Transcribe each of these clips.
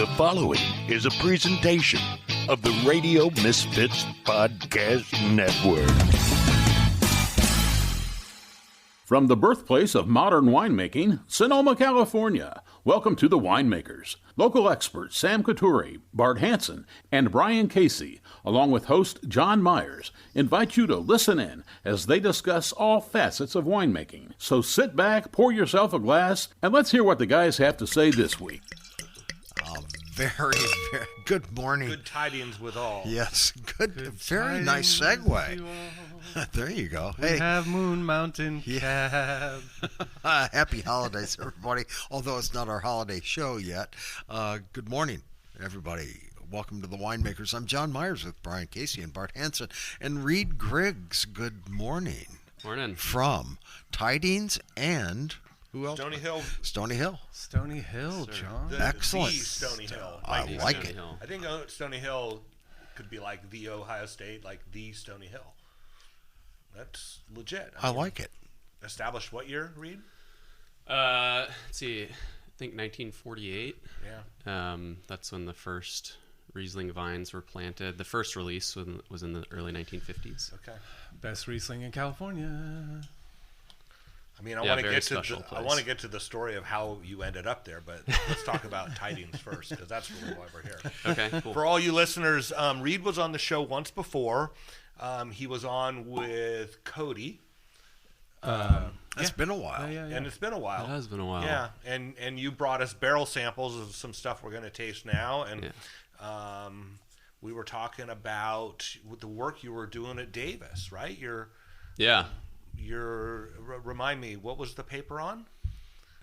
The following is a presentation of the Radio Misfits Podcast Network. From the birthplace of modern winemaking, Sonoma, California, welcome to The Winemakers. Local experts Sam Couturi, Bart Hansen, and Brian Casey, along with host John Myers, invite you to listen in as they discuss all facets of winemaking. So sit back, pour yourself a glass, and let's hear what the guys have to say this week. Very good morning. Good tidings with all. Yes, good very nice segue. There you go. We have Moon Mountain Cab. Happy holidays, everybody. Although it's not our holiday show yet. Good morning, everybody. Welcome to the Winemakers. I'm John Myers with Brian Casey and Bart Hansen and Reid Griggs. Good morning. Morning. From Tidings and... Who else? Stony Hill. Stony Hill. Stony Hill, John. Excellent. The Stony Hill. I like it. I think Stony Hill could be like the Ohio State, like the Stony Hill. That's legit. I like it. Established what year, Reid? Let's see. I think 1948. Yeah. That's when the first Riesling vines were planted. The first release was in the early 1950s. Okay. Best Riesling in California. I mean, I want to get to the story of how you ended up there, but let's talk about Tidings first, because that's really why we're here. Okay, cool. For all you listeners, Reid was on the show once before. He was on with Cody. It's been a while. And it's been a while. It has been a while. Yeah, and you brought us barrel samples of some stuff we're going to taste now, and we were talking about the work you were doing at Davis, right? Remind me, what was the paper on?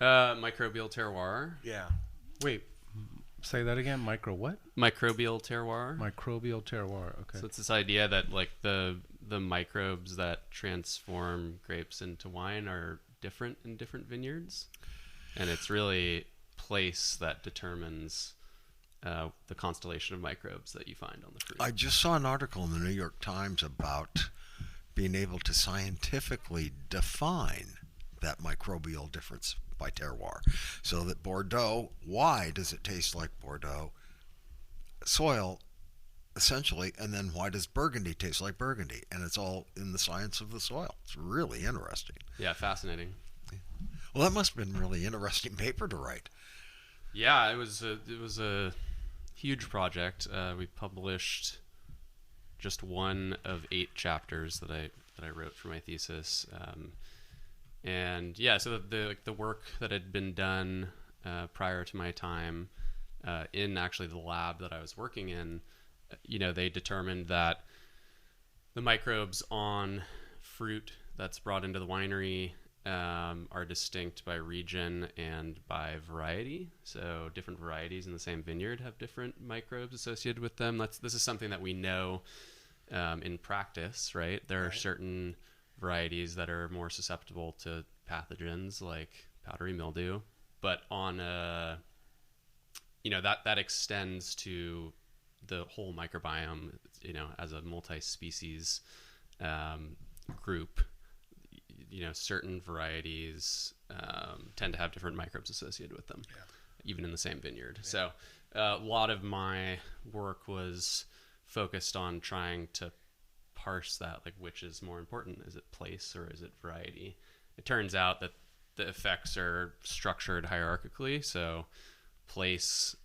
Microbial terroir. Yeah. Wait, say that again. Microbial terroir. Okay. So it's this idea that like the microbes that transform grapes into wine are different in different vineyards, and it's really place that determines the constellation of microbes that you find on the fruit. I just saw an article in the New York Times about being able to scientifically define that microbial difference by terroir. So that Bordeaux, why does it taste like Bordeaux? Soil, essentially, and then why does Burgundy taste like Burgundy? And it's all in the science of the soil. It's really interesting. Yeah, fascinating. Well, that must have been a really interesting paper to write. Yeah, it was a huge project. We published just one of 8 chapters that I wrote for my thesis, and yeah, so the work that had been done prior to my time in actually the lab that I was working in, they determined that the microbes on fruit that's brought into the winery are distinct by region and by variety. So different varieties in the same vineyard have different microbes associated with them. This is something that we know in practice, right? There are certain varieties that are more susceptible to pathogens like powdery mildew, but on that extends to the whole microbiome, as a multi-species group. Certain varieties tend to have different microbes associated with them, even in the same vineyard. Yeah. So a lot of my work was focused on trying to parse that, like which is more important. Is it place or is it variety? It turns out that the effects are structured hierarchically. So place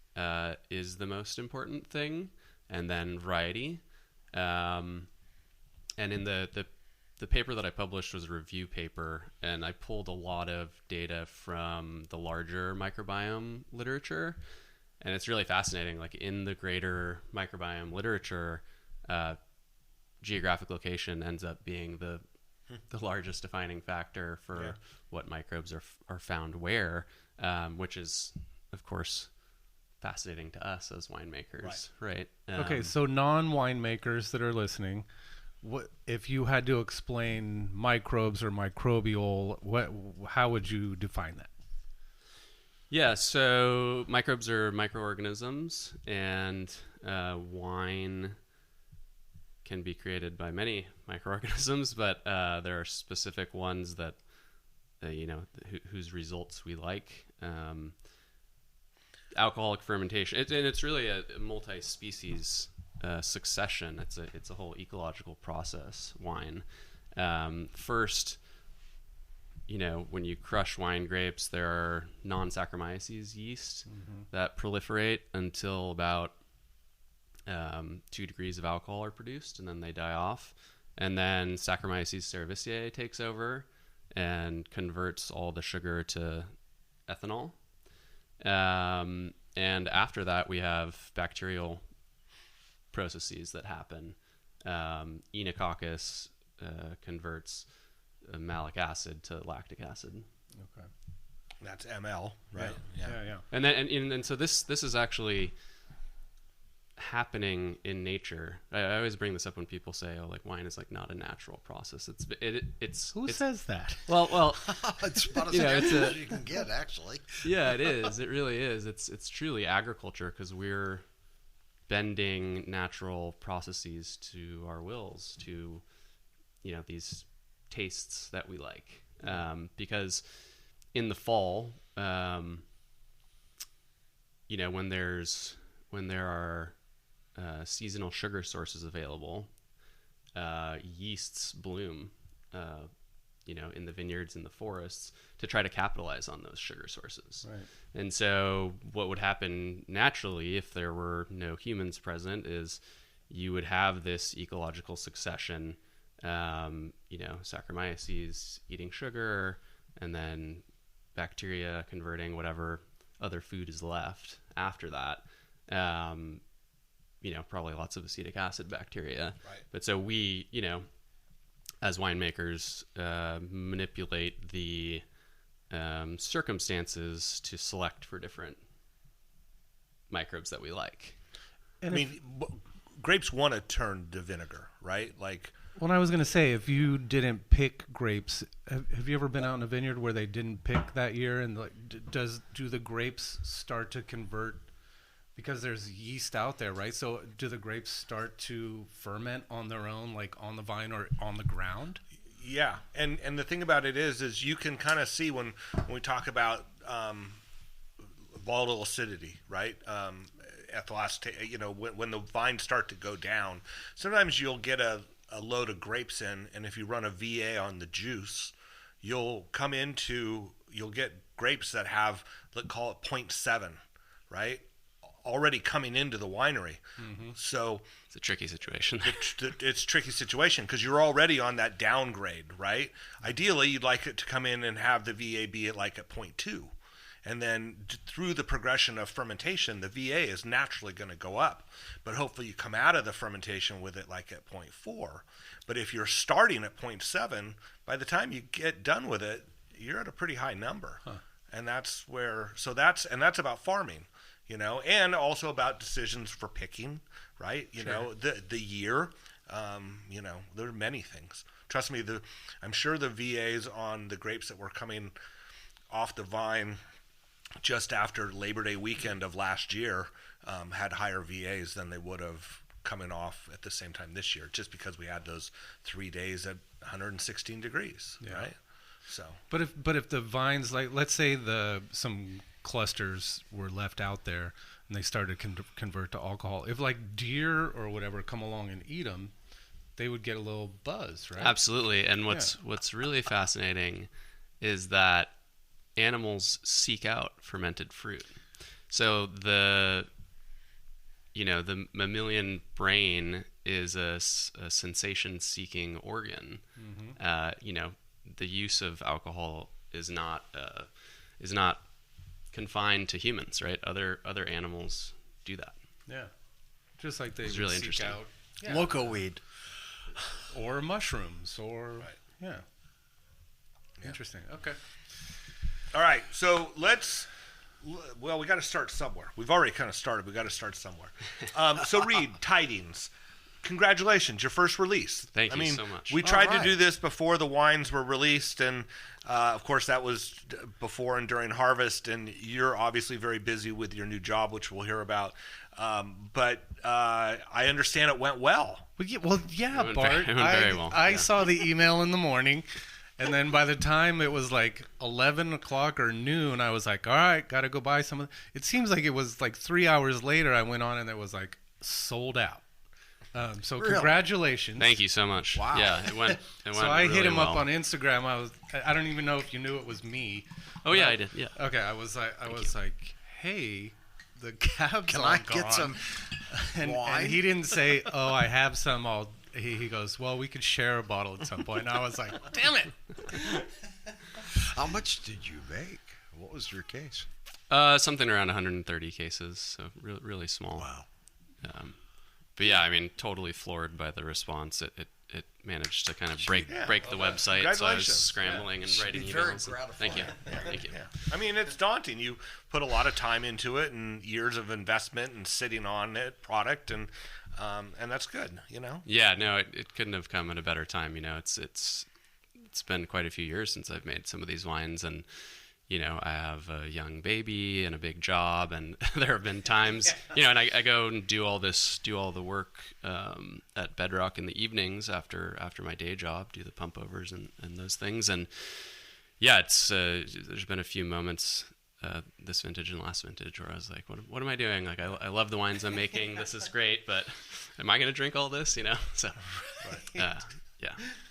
is the most important thing, and then variety. And in the paper that I published was a review paper, and I pulled a lot of data from the larger microbiome literature. And it's really fascinating. Like in the greater microbiome literature, geographic location ends up being the largest defining factor for what microbes are found where, which is, of course, fascinating to us as winemakers, right? Okay, so non-winemakers that are listening, what if you had to explain microbes or microbial? How would you define that? Yeah, so microbes are microorganisms, and wine can be created by many microorganisms, but there are specific ones that, whose results we like. alcoholic fermentation. And it's really a multi-species succession. It's a whole ecological process. Wine. First, when you crush wine grapes, there are non-Saccharomyces yeast that proliferate until about 2 degrees of alcohol are produced, and then they die off. And then Saccharomyces cerevisiae takes over and converts all the sugar to ethanol. And after that, we have bacterial processes that happen. Enococcus converts malic acid to lactic acid. Okay. That's ML, right? Yeah. And then and so this is actually happening in nature. I always bring this up when people say, "Oh, like wine is like not a natural process." It's Who says that? Well, It's about as natural as you can get, actually. yeah, it is. It really is. It's truly agriculture because we're bending natural processes to our wills, to these tastes that we like. Because in the fall, when there are seasonal sugar sources available, yeasts bloom, in the vineyards and the forests to try to capitalize on those sugar sources. Right. And so what would happen naturally if there were no humans present is you would have this ecological succession, Saccharomyces eating sugar, and then bacteria converting whatever other food is left after that. Probably lots of acetic acid bacteria. Right. But so we, as winemakers, manipulate the circumstances to select for different microbes that we like. Grapes want to turn to vinegar, right? Like, Well, I was going to say, if you didn't pick grapes, have you ever been out in a vineyard where they didn't pick that year? And like, do the grapes start to convert because there's yeast out there, right? So do the grapes start to ferment on their own, like on the vine or on the ground? yeah. And the thing about it is you can kind of see when we talk about volatile acidity, right? At the last, when the vines start to go down, sometimes you'll get a load of grapes in, and if you run a VA on the juice, you'll get grapes that have, let's call it 0.7, right? Already coming into the winery. Mm-hmm. So it's a tricky situation. It's a tricky situation because you're already on that downgrade, right? Ideally, you'd like it to come in and have the VA be at 0.2. And then through the progression of fermentation, the VA is naturally going to go up. But hopefully you come out of the fermentation with it at 0.4. But if you're starting at 0.7, by the time you get done with it, you're at a pretty high number. Huh. And that's about farming, and also about decisions for picking, right? Sure. The year, there are many things. Trust me, I'm sure the VAs on the grapes that were coming off the vine just after Labor Day weekend of last year had higher VAs than they would have coming off at the same time this year, just because we had those 3 days at 116 degrees, right? So, but if the vines, let's say some clusters were left out there and they started to convert to alcohol, if deer or whatever come along and eat them, they would get a little buzz, right? Absolutely. And what's really fascinating is that animals seek out fermented fruit. So the mammalian brain is a sensation-seeking organ. Mm-hmm. The use of alcohol is not confined to humans, right? Other animals do that. Yeah, just like they it's would really seek interesting. out Loco weed or mushrooms or yeah. Interesting. Okay. All right, so we got to start somewhere. We've already kind of started. We got to start somewhere. So Reid, Tidings, congratulations, your first release. Thank you so much. We tried to do this before the wines were released, and of course that was before and during harvest, and you're obviously very busy with your new job, which we'll hear about. But I understand it went well. Well, yeah, It went Bart. very well. I saw the email in the morning. And then by the time it was like 11 o'clock or noon, I was like, all right, got to go buy some. It seems like it was like 3 hours later I went on and it was like sold out. So Really? Congratulations. Thank you so much. Wow. Yeah, it went So I really hit him well. up on Instagram. I don't even know if you knew it was me. Oh yeah, I did. Yeah. Okay, I was like, hey, the cab's Can all I gone. get some And wine? he didn't say, oh, I have some. He goes, well, we could share a bottle at some point. And I was like, damn it. How much did you make? What was your case? Something around 130 cases, so really small. Wow. But yeah, I mean, totally floored by the response. It managed to kind of break the website. So I was Congratulations. scrambling and writing be very emails. gratifying. Thank you. Thank you. Yeah. I mean, it's daunting. You put a lot of time into it and years of investment and sitting on it, product, and that's good, you know? Yeah, no, it couldn't have come at a better time. You know, it's been quite a few years since I've made some of these wines, and you know, I have a young baby and a big job, and there have been times, you know, and I go and do all the work at Bedrock in the evenings after my day job, do the pump overs and those things, and yeah, it's there's been a few moments this vintage and last vintage where I was like, what am I doing? Like, I love the wines I'm making. This is great, but am I going to drink all this? You know, so yeah,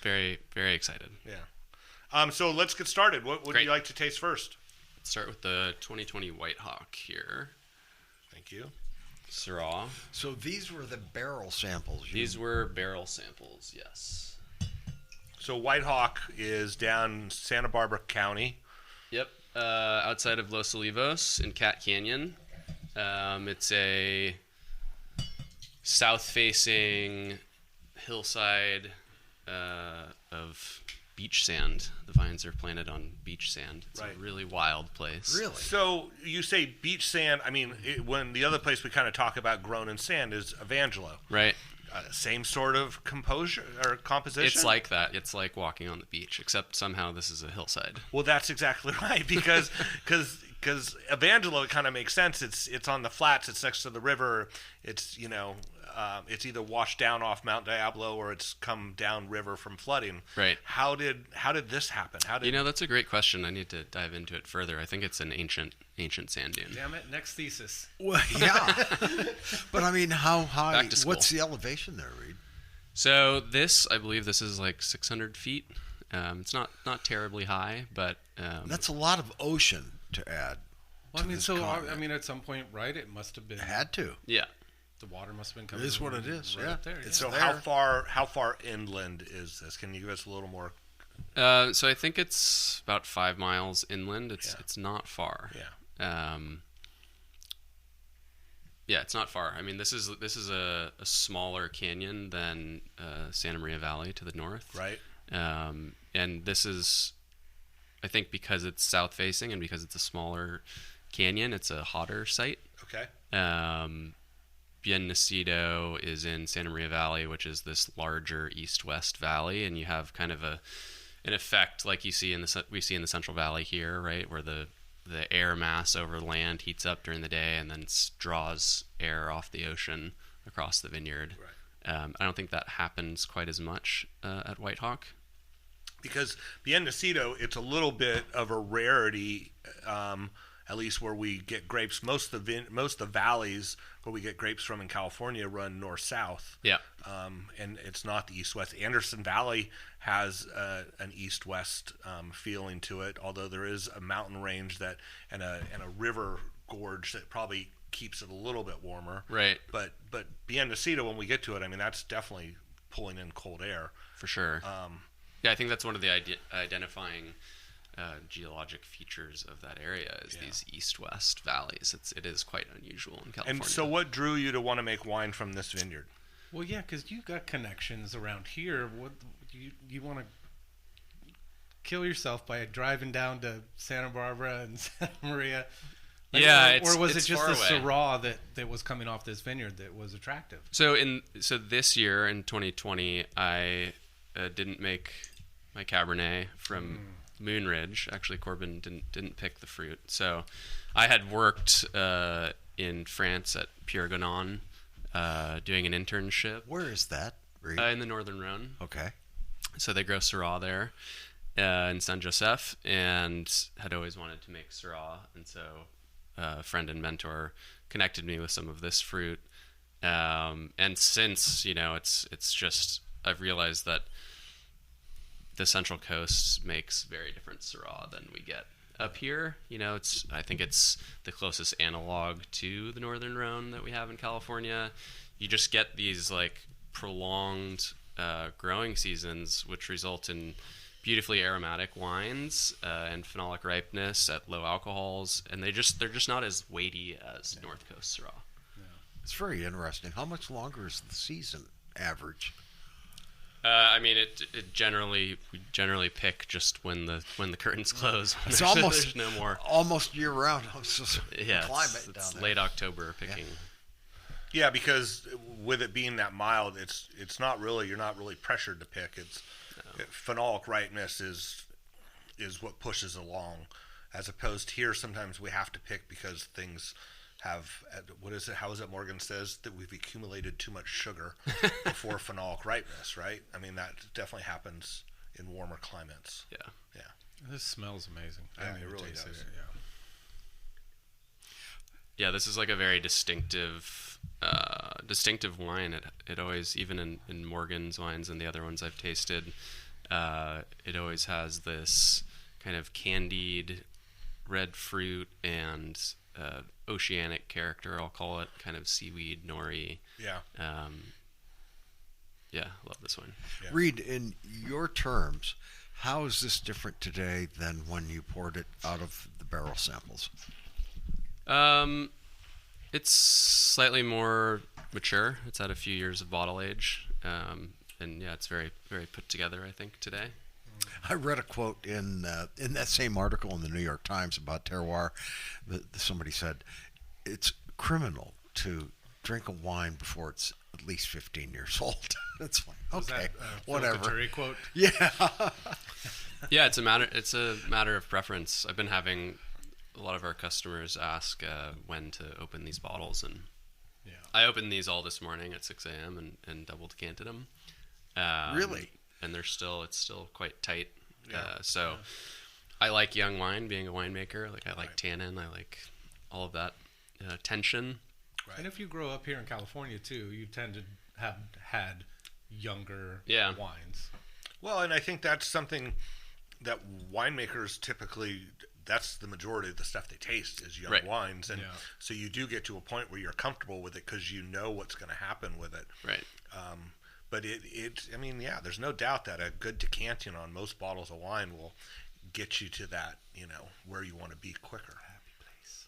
very very excited. Yeah. So let's get started. What would Great. you like to taste first? Let's start with the 2020 White Hawk here. Thank you. Syrah. So these were the barrel samples. These were barrel samples, yes. So White Hawk is down Santa Barbara County. Yep. Outside of Los Olivos in Cat Canyon. It's a south-facing hillside of beach sand. The vines are planted on beach sand. It's Right. a really wild place. Really? So you say beach sand. I mean, when the other place we kind of talk about grown in sand is Evangelo. Right. Same sort of composure or composition? It's like that. It's like walking on the beach, except somehow this is a hillside. Well, that's exactly right, because Evangelo, it kind of makes sense. It's on the flats. It's next to the river. It's, you know, it's either washed down off Mount Diablo or it's come down river from flooding. Right. How did this happen? You know, that's a great question. I need to dive into it further. I think it's an ancient sand dune. Damn it. Next thesis. Well, yeah. But I mean, how high? Back to school. What's the elevation there, Reid? So this, I believe this is like 600 feet. It's not terribly high, but That's a lot of ocean to add. Well, to I mean, this so continent. I mean, at some point, right? It must have been. Had to. yeah. The water must have been It coming. is what it is. right Yeah. up there. It's So there. how far inland is this? Can you give us a little more? So I think it's about 5 miles inland. Yeah. It's not far. Yeah. Yeah, it's not far. I mean, this is a smaller canyon than Santa Maria Valley to the north. Right. And this is, I think, because it's south facing and because it's a smaller canyon, it's a hotter site. Okay. Bien Nacido is in Santa Maria Valley, which is this larger east-west valley, and you have kind of an effect like we see in the Central Valley here, right, where the air mass over land heats up during the day and then draws air off the ocean across the vineyard. Right. I don't think that happens quite as much at White Hawk. Because Bien Nacido, it's a little bit of a rarity, at least where we get grapes. Most of the valleys where we get grapes from in California run north-south. Yeah. And it's not the east-west. Anderson Valley has an east-west feeling to it, although there is a mountain range and a river gorge that probably keeps it a little bit warmer. Right. But Bien Nacido, when we get to it, I mean, that's definitely pulling in cold air. For sure. Yeah, I think that's one of the identifying geologic features of that area is these east-west valleys. It is quite unusual in California. And so what drew you to want to make wine from this vineyard? Well, yeah, because you've got connections around here. What you want to kill yourself by driving down to Santa Barbara and Santa Maria? Yeah, or was it's it just far the away. Syrah that was coming off this vineyard that was attractive? So this year in 2020, I didn't make my Cabernet from Moon Ridge. Actually, Corbin didn't pick the fruit. So I had worked in France at Pierre-Gonon, doing an internship Where is that, Reid? in the Northern Rhone. Okay. So they grow Syrah there. in San Josef, and had always wanted to make Syrah, and so a friend and mentor connected me with some of this fruit. And since, it's just, I've realized that the Central Coast makes very different Syrah than we get up here. I think it's the closest analog to the Northern Rhone that we have in California. You just get these like prolonged growing seasons, which result in beautifully aromatic wines and phenolic ripeness at low alcohols, and they're just not as weighty as North Coast Syrah. It's very interesting. How much longer is the season average? We generally pick just when the curtains close. It's there's no more. Almost year round. Climate it's down there. late October picking. Yeah, because with it being that mild, it's not really, you're not really pressured to pick. Phenolic ripeness is what pushes along, as opposed to here sometimes we have to pick because things have, how is it Morgan says, that we've accumulated too much sugar before phenolic ripeness, right? I mean, that definitely happens in warmer climates. Yeah. This smells amazing. Yeah, I haven't it even really tasted does. it. Yeah, this is like a very distinctive wine. It always, even in Morgan's wines and the other ones I've tasted, it always has this kind of candied red fruit and oceanic character, I'll call it, kind of seaweed, nori. Yeah. Yeah, love this one. Yeah. Reid, in your terms, how is this different today than when you poured it out of the barrel samples? It's slightly more mature. It's had a few years of bottle age. And yeah, it's very, very put together, I think, today. I read a quote in that same article in the New York Times about terroir. Somebody said, it's criminal to drink a wine before it's at least 15 years old. It's like, okay, whatever. Couturi quote? Yeah. Yeah, it's a matter of preference. I've been having a lot of our customers ask when to open these bottles, and I opened these all this morning at 6 a.m. and double decanted them. Really? And it's still quite tight. So I like young wine, being a winemaker. Like, I like tannin. I like all of that tension. Right. And if you grow up here in California too, you tend to have had younger wines. Well, and I think that's something that winemakers typically, that's the majority of the stuff they taste is young wines. And so you do get to a point where you're comfortable with it because you know what's going to happen with it. Right. But there's no doubt that a good decanting on most bottles of wine will get you to that, where you want to be quicker.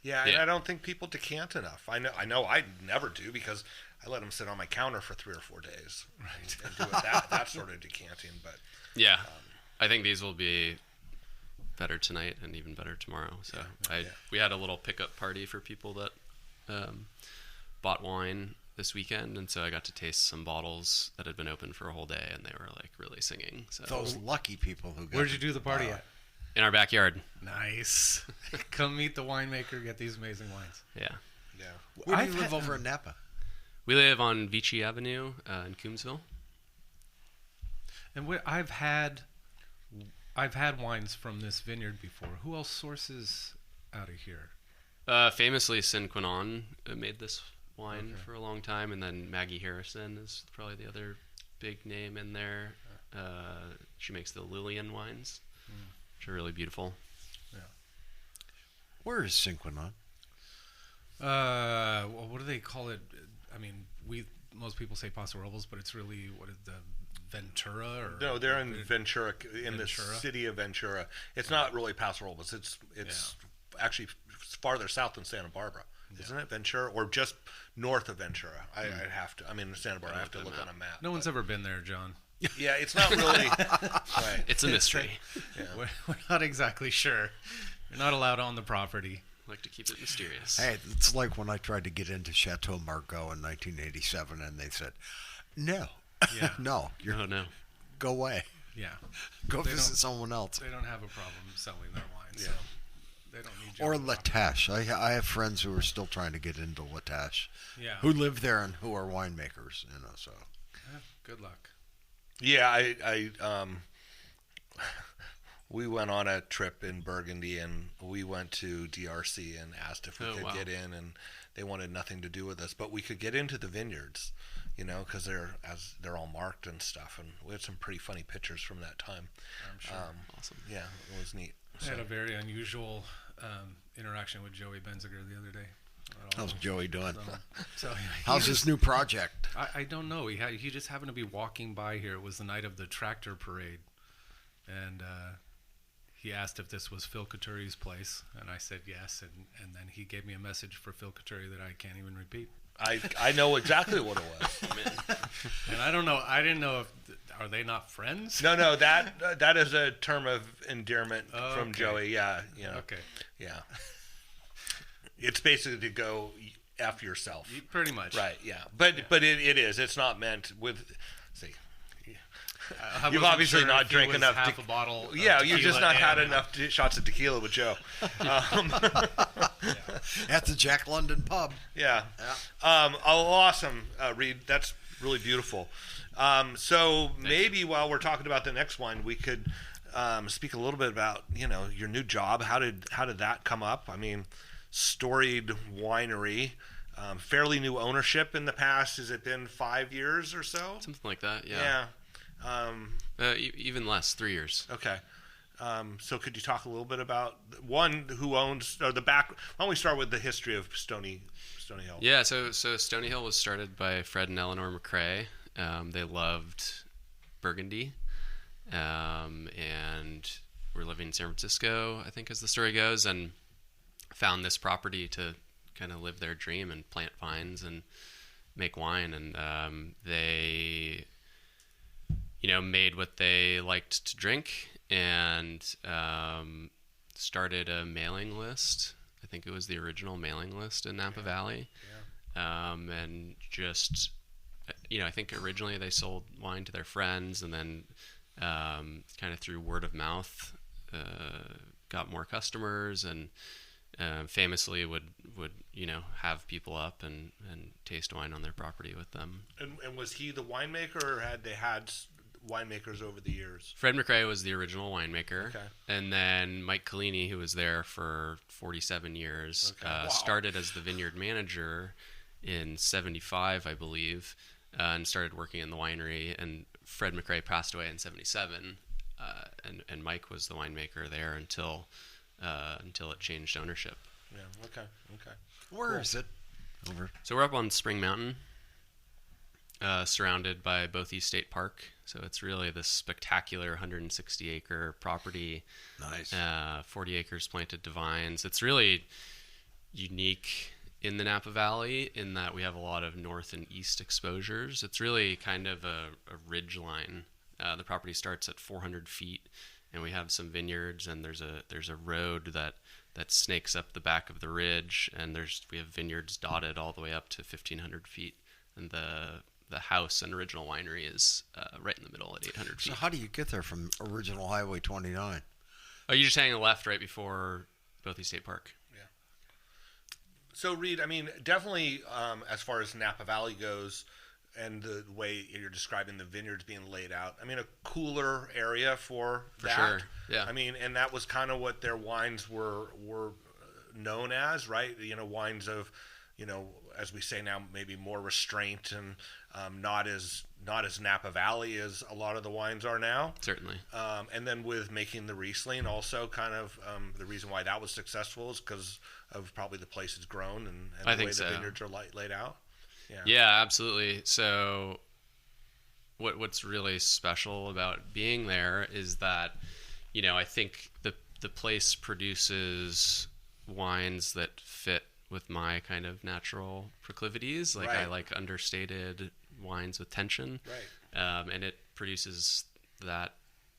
Yeah, and I don't think people decant enough. I know I never do because I let them sit on my counter for 3 or 4 days, right, and do it that sort of decanting. But yeah, I think these will be better tonight and even better tomorrow. So we had a little pickup party for people that bought wine this weekend, and so I got to taste some bottles that had been open for a whole day, and they were like really singing. So Those lucky people who got. Where'd you do the party at? in our backyard. Nice. Come meet the winemaker, get these amazing wines. Yeah. Where do you live over in Napa? We live on Vichy Avenue in Coombsville. And I've had wines from this vineyard before. Who else sources out of here? Famously, Sinquanon made this wine for a long time, and then Maggie Harrison is probably the other big name in there. She makes the Lillian wines, which are really beautiful. Yeah. Where is Sinquanon? Well, what do they call it? I mean, most people say Paso Robles, but it's really the Ventura or no, they're in Ventura, in the Ventura? city of Ventura. It's not really Paso Robles. It's actually farther south than Santa Barbara, isn't it? Ventura, or just north of Ventura. I'd have to. I mean, Santa Barbara. I have to look on a map. No one's ever been there, John. Yeah, it's not really. Right. It's a mystery. We're not exactly sure. You're not allowed on the property. Like to keep it mysterious. Hey, it's like when I tried to get into Chateau Margaux in 1987, and they said, "No, Yeah. no, No. go away, Yeah. go They visit don't- someone else." They don't have a problem selling their wines. Yeah. So they don't need you Or on the property. Latache. I have friends who are still trying to get into Latache, Yeah. who live there and who are winemakers. So Yeah, good luck. Yeah, I we went on a trip in Burgundy, and we went to DRC and asked if we could get in, and they wanted nothing to do with us, but we could get into the vineyards, because they're all marked and stuff, and we had some pretty funny pictures from that time. I'm sure. Awesome. Yeah, it was neat. I had a very unusual interaction with Joey Benziger the other day. How's Joey doing? How's his new project? I don't know. He just happened to be walking by here. It was the night of the tractor parade, and he asked if this was Phil Couture's place, and I said yes, and then he gave me a message for Phil Couture that I can't even repeat. I know exactly what it was. And I don't know. I didn't know if are they not friends? No, that is a term of endearment from Joey. Yeah, Okay. Yeah. It's basically to go F yourself. Pretty much. Right. Yeah. But it is. It's not meant with. See. You've obviously not drank enough. Half a bottle. Yeah, you've just not had enough shots of tequila with Joe. At the Jack London pub. Yeah. Awesome, Reid. That's really beautiful. So maybe while we're talking about the next wine, we could speak a little bit about your new job. How did that come up? I mean, storied winery. Fairly new ownership in the past. Has it been 5 years or so? Something like that. Yeah. Even less, 3 years. Okay. So could you talk a little bit about who owns or the back? Why don't we start with the history of Stony Hill? Yeah. So Stony Hill was started by Fred and Eleanor McRae. They loved Burgundy, and were living in San Francisco, I think, as the story goes, and found this property to kind of live their dream and plant vines and make wine. And they made what they liked to drink, and started a mailing list. I think it was the original mailing list in Napa Valley. Yeah. And just, I think originally they sold wine to their friends, and then kind of through word of mouth got more customers, and famously would have people up and taste wine on their property with them. And was he the winemaker, or had they had winemakers over the years? Fred McRae was the original winemaker. Okay. And then Mike Collini, who was there for 47 years, started as the vineyard manager in 75, I believe, and started working in the winery. And Fred McRae passed away in 77, and Mike was the winemaker there until it changed ownership. Yeah. Okay. Where is it? Over. So we're up on Spring Mountain, surrounded by Bothie State Park. So it's really this spectacular 160-acre property. Nice. 40 acres planted to vines. It's really unique in the Napa Valley in that we have a lot of north and east exposures. It's really kind of a ridge line. The property starts at 400 feet, and we have some vineyards, and there's a road that snakes up the back of the ridge, and we have vineyards dotted all the way up to 1,500 feet, and the house and original winery is right in the middle at 800 feet. So how do you get there from original Highway 29? Oh, you just hang a left right before Bothie State Park. Yeah. So Reid, I mean, definitely as far as Napa Valley goes, and the way you're describing the vineyards being laid out, I mean, a cooler area for that. Sure. Yeah. I mean, and that was kind of what their wines were known as, right? Wines of, as we say now, maybe more restraint and not as Napa Valley as a lot of the wines are now. Certainly. And then with making the Riesling, also kind of the reason why that was successful is because of probably the place it's grown and the way the vineyards are laid out. Yeah, absolutely. So what's really special about being there is that, I think the place produces wines that fit with my kind of natural proclivities. Like, right. I like understated wines with tension. Right. And it produces that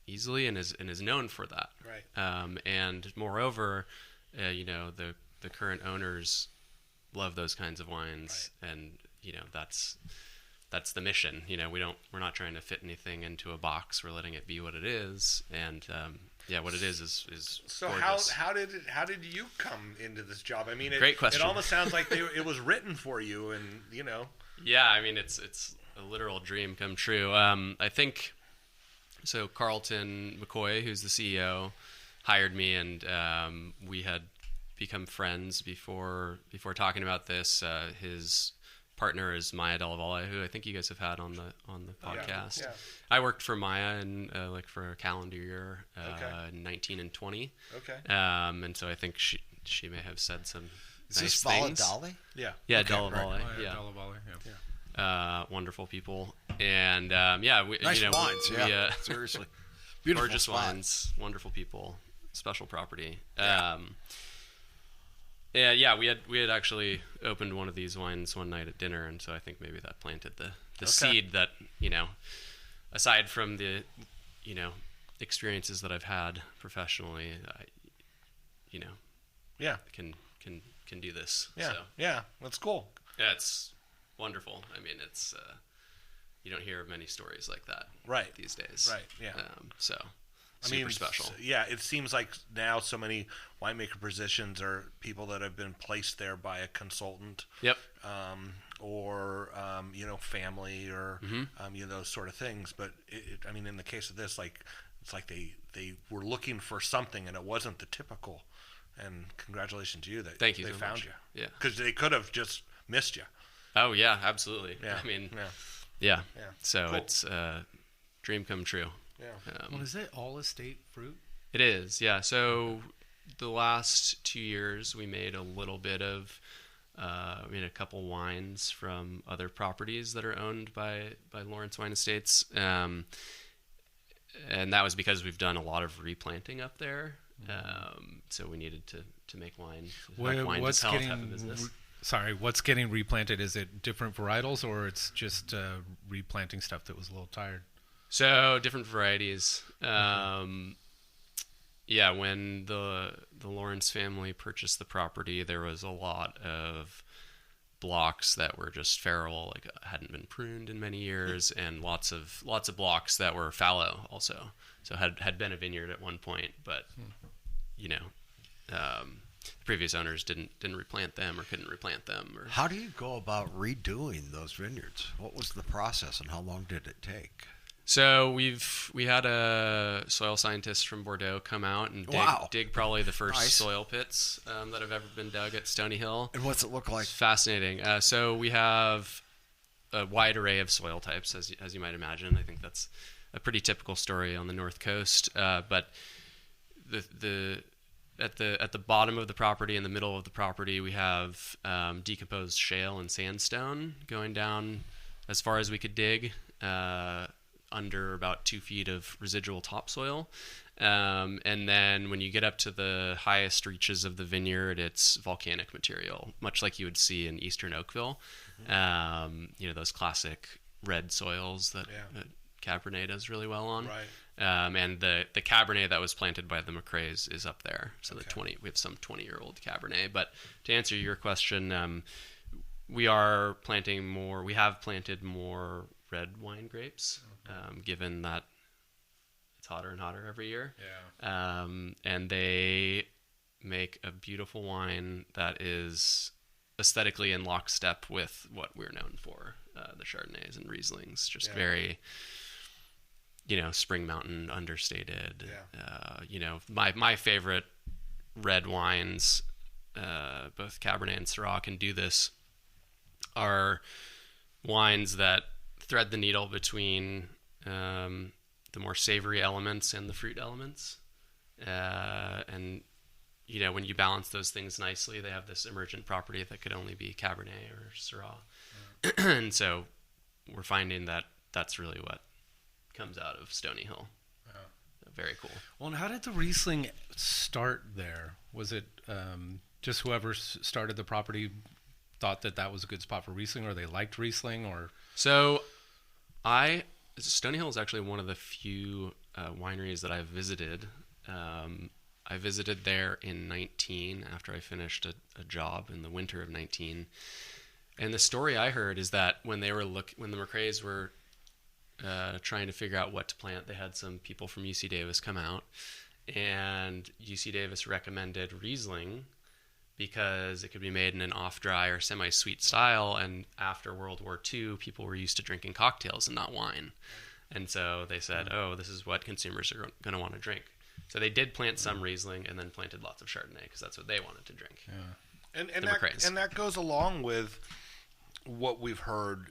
easily and is known for that. Right. And moreover, the current owners love those kinds of wines, right. And that's the mission. We're not trying to fit anything into a box. We're letting it be what it is, and what it is so gorgeous. how did you come into this job? I mean, great question. It almost sounds like it was written for you, and Yeah, I mean, it's a literal dream come true. I think So Carlton McCoy, who's the CEO, hired me, and we had become friends before talking about this. His partner is Maya Della Valle, who I think you guys have had on the podcast. Yeah. I worked for Maya in for a calendar year, Okay. 19 and 20. Okay. And so I think she may have said some Is nice this things. Valladolid? Yeah. Yeah, Okay, Della right. Valle. Oh, Yeah. Della Valle, yeah. Wonderful people, and we, Nice wines, we, yeah. Seriously. Beautiful gorgeous spot. wines, wonderful people, special property. Yeah. We had actually opened one of these wines one night at dinner, and so I think maybe that planted the seed that, aside from the, experiences that I've had professionally, Yeah. can do this. Yeah. So, Yeah. That's cool. yeah, it's wonderful. I mean, it's you don't hear many stories like that Right. these days. Right. Yeah. Super special. Yeah, it seems like now so many winemaker positions are people that have been placed there by a consultant, Yep. or family, or those sort of things. But in the case of this, it's like they were looking for something and it wasn't the typical. And congratulations to you that Thank you they so found much. you. Yeah. Because they could have just missed you. Oh yeah, absolutely. Yeah. I mean, Yeah. yeah. Yeah. So Cool. it's dream come true. Yeah. Well, is it all estate fruit? It is, yeah. So the last 2 years, we made a little bit of, a couple wines from other properties that are owned by Lawrence Wine Estates, and that was because we've done a lot of replanting up there. So we needed to make wine. Wine What's itself have a getting business. what's getting replanted? Is it different varietals, or it's just replanting stuff that was a little tired? So different varieties. Yeah, when the Lawrence family purchased the property, there was a lot of blocks that were just feral, hadn't been pruned in many years, and lots of blocks that were fallow also. So had been a vineyard at one point, but the previous owners didn't replant them or couldn't replant them. Or How do you go about redoing those vineyards? What was the process and how long did it take? So we had a soil scientist from Bordeaux come out and dig probably the first Nice. soil pits that have ever been dug at Stony Hill. And what's it look like? It's fascinating. So we have a wide array of soil types, as you might imagine. I think that's a pretty typical story on the North Coast. But at the bottom of the property, in the middle of the property, we have decomposed shale and sandstone going down as far as we could dig, under about 2 feet of residual topsoil. And then when you get up to the highest reaches of the vineyard, it's volcanic material, much like you would see in eastern Oakville. Those classic red soils that Cabernet does really well on. Right. And the Cabernet that was planted by the McRae's is up there. So we have some 20-year-old Cabernet. But to answer your question, we have planted more red wine grapes, given that it's hotter and hotter every year. Yeah. And they make a beautiful wine that is aesthetically in lockstep with what we're known for, the Chardonnays and Rieslings. Just very, Spring Mountain understated. Yeah. My favorite red wines, both Cabernet and Syrah can do this, are wines that thread the needle between the more savory elements and the fruit elements. And when you balance those things nicely, they have this emergent property that could only be Cabernet or Syrah. And so we're finding that that's really what comes out of Stony Hill. Very cool. Well, and how did the Riesling start there? Was it just whoever started the property thought that was a good spot for Riesling, or they liked Riesling, or? So Stony Hill is actually one of the few wineries that I've visited. I visited there in 19 after I finished a job in the winter of 19. And the story I heard is that when the McRae's were trying to figure out what to plant, they had some people from UC Davis come out, and UC Davis recommended Riesling because it could be made in an off-dry or semi-sweet style, and after World War II, people were used to drinking cocktails and not wine. And so they said, oh, this is what consumers are going to want to drink. So they did plant some Riesling and then planted lots of Chardonnay because that's what they wanted to drink. Yeah. And that goes along with what we've heard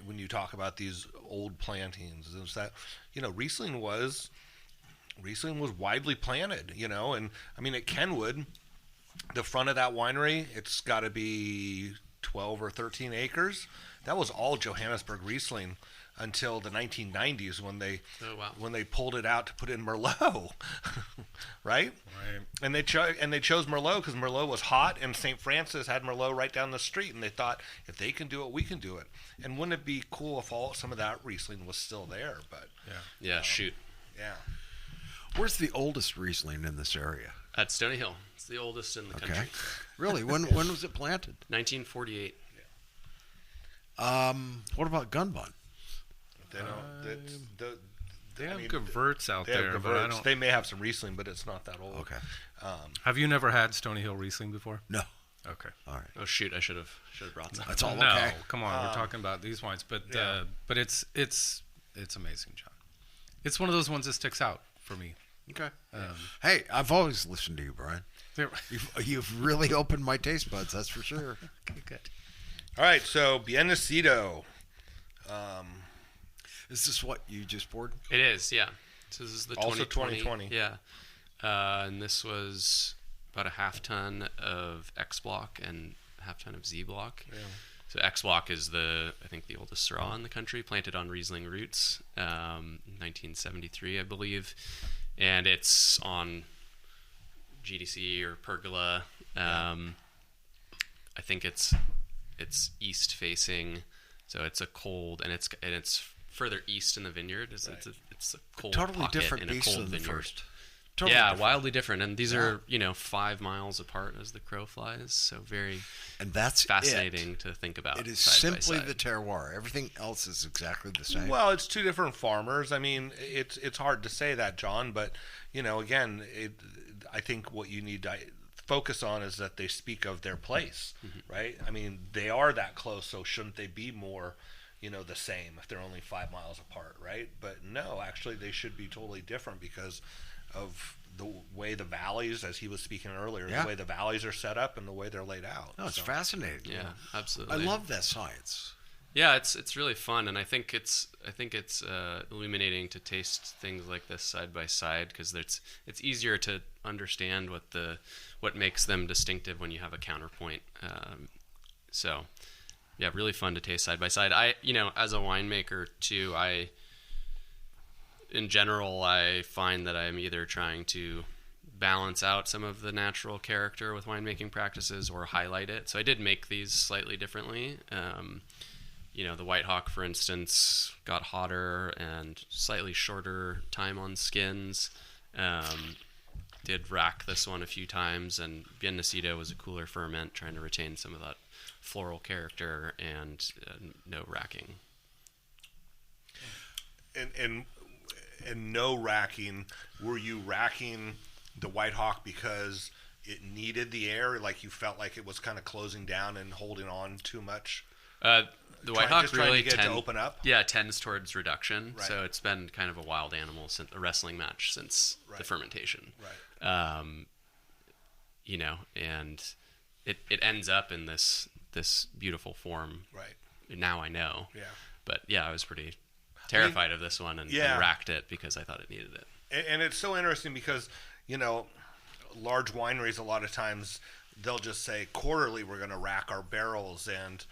when you talk about these old plantings, is that, Riesling was widely planted, and I mean, at Kenwood, the front of that winery, it's got to be 12 or 13 acres. That was all Johannesburg Riesling until the 1990s when they pulled it out to put in Merlot, right? And they chose Merlot because Merlot was hot, and St. Francis had Merlot right down the street, and they thought, if they can do it, we can do it. And wouldn't it be cool if some of that Riesling was still there? But shoot. Yeah. Where's the oldest Riesling in this area? At Stony Hill. It's the oldest in the country. Really? When was it planted? 1948. What about Gunbun? They have Gewurz out there, but I don't. They may have some Riesling, but it's not that old. Okay. Have you never had Stony Hill Riesling before? No. Okay. All right. Oh shoot! I should have brought some. That's all no, okay. Come on, we're talking about these wines, but it's amazing, John. It's one of those ones that sticks out for me. Okay. Hey, I've always listened to you, Brian. You've really opened my taste buds. That's for sure. Okay, good. All right, so Bien Nacido. Is this what you just poured? It is, yeah. So this is the also 2020. Yeah. And this was about a half ton of X Block and a half ton of Z Block. Yeah. So X Block is I think the oldest Syrah in the country, planted on Riesling roots, 1973, I believe. And it's on GDC or Pergola. I think it's east facing, so it's a cold, and it's further east in the vineyard. It's a cold totally pocket different in a beast cold than the vineyard. first. Totally different. Wildly different, and these are 5 miles apart as the crow flies. So very, and that's fascinating to think about. It is side simply by side. the terroir. Everything else is exactly the same. Well, it's two different farmers. I mean, it's hard to say that, John, but again, I think what you need to focus on is that they speak of their place, right? I mean, they are that close, so shouldn't they be more, the same if they're only 5 miles apart, right? But no, actually, they should be totally different because of the way the valleys, as he was speaking earlier, the way the valleys are set up and the way they're laid out. No, it's fascinating. Yeah, absolutely. I love that science. Yeah, it's really fun, and I think it's illuminating to taste things like this side by side because it's easier to understand what makes them distinctive when you have a counterpoint. So, yeah, really fun to taste side by side. As a winemaker too, in general, I find that I'm either trying to balance out some of the natural character with winemaking practices or highlight it. So I did make these slightly differently. The White Hawk, for instance, got hotter and slightly shorter time on skins. Did rack this one a few times, and Bien Nacido was a cooler ferment, trying to retain some of that floral character and no racking. And no racking. Were you racking the White Hawk because it needed the air, like you felt like it was kind of closing down and holding on too much? The White Hawk really to open up? Yeah, tends towards reduction. Right. So it's been kind of a wild animal, a wrestling match since the fermentation. Right. And it ends up in this beautiful form. Right. Now I know. Yeah. But yeah, I was pretty terrified of this one and racked it because I thought it needed it. And it's so interesting because, large wineries, a lot of times they'll just say quarterly we're going to rack our barrels and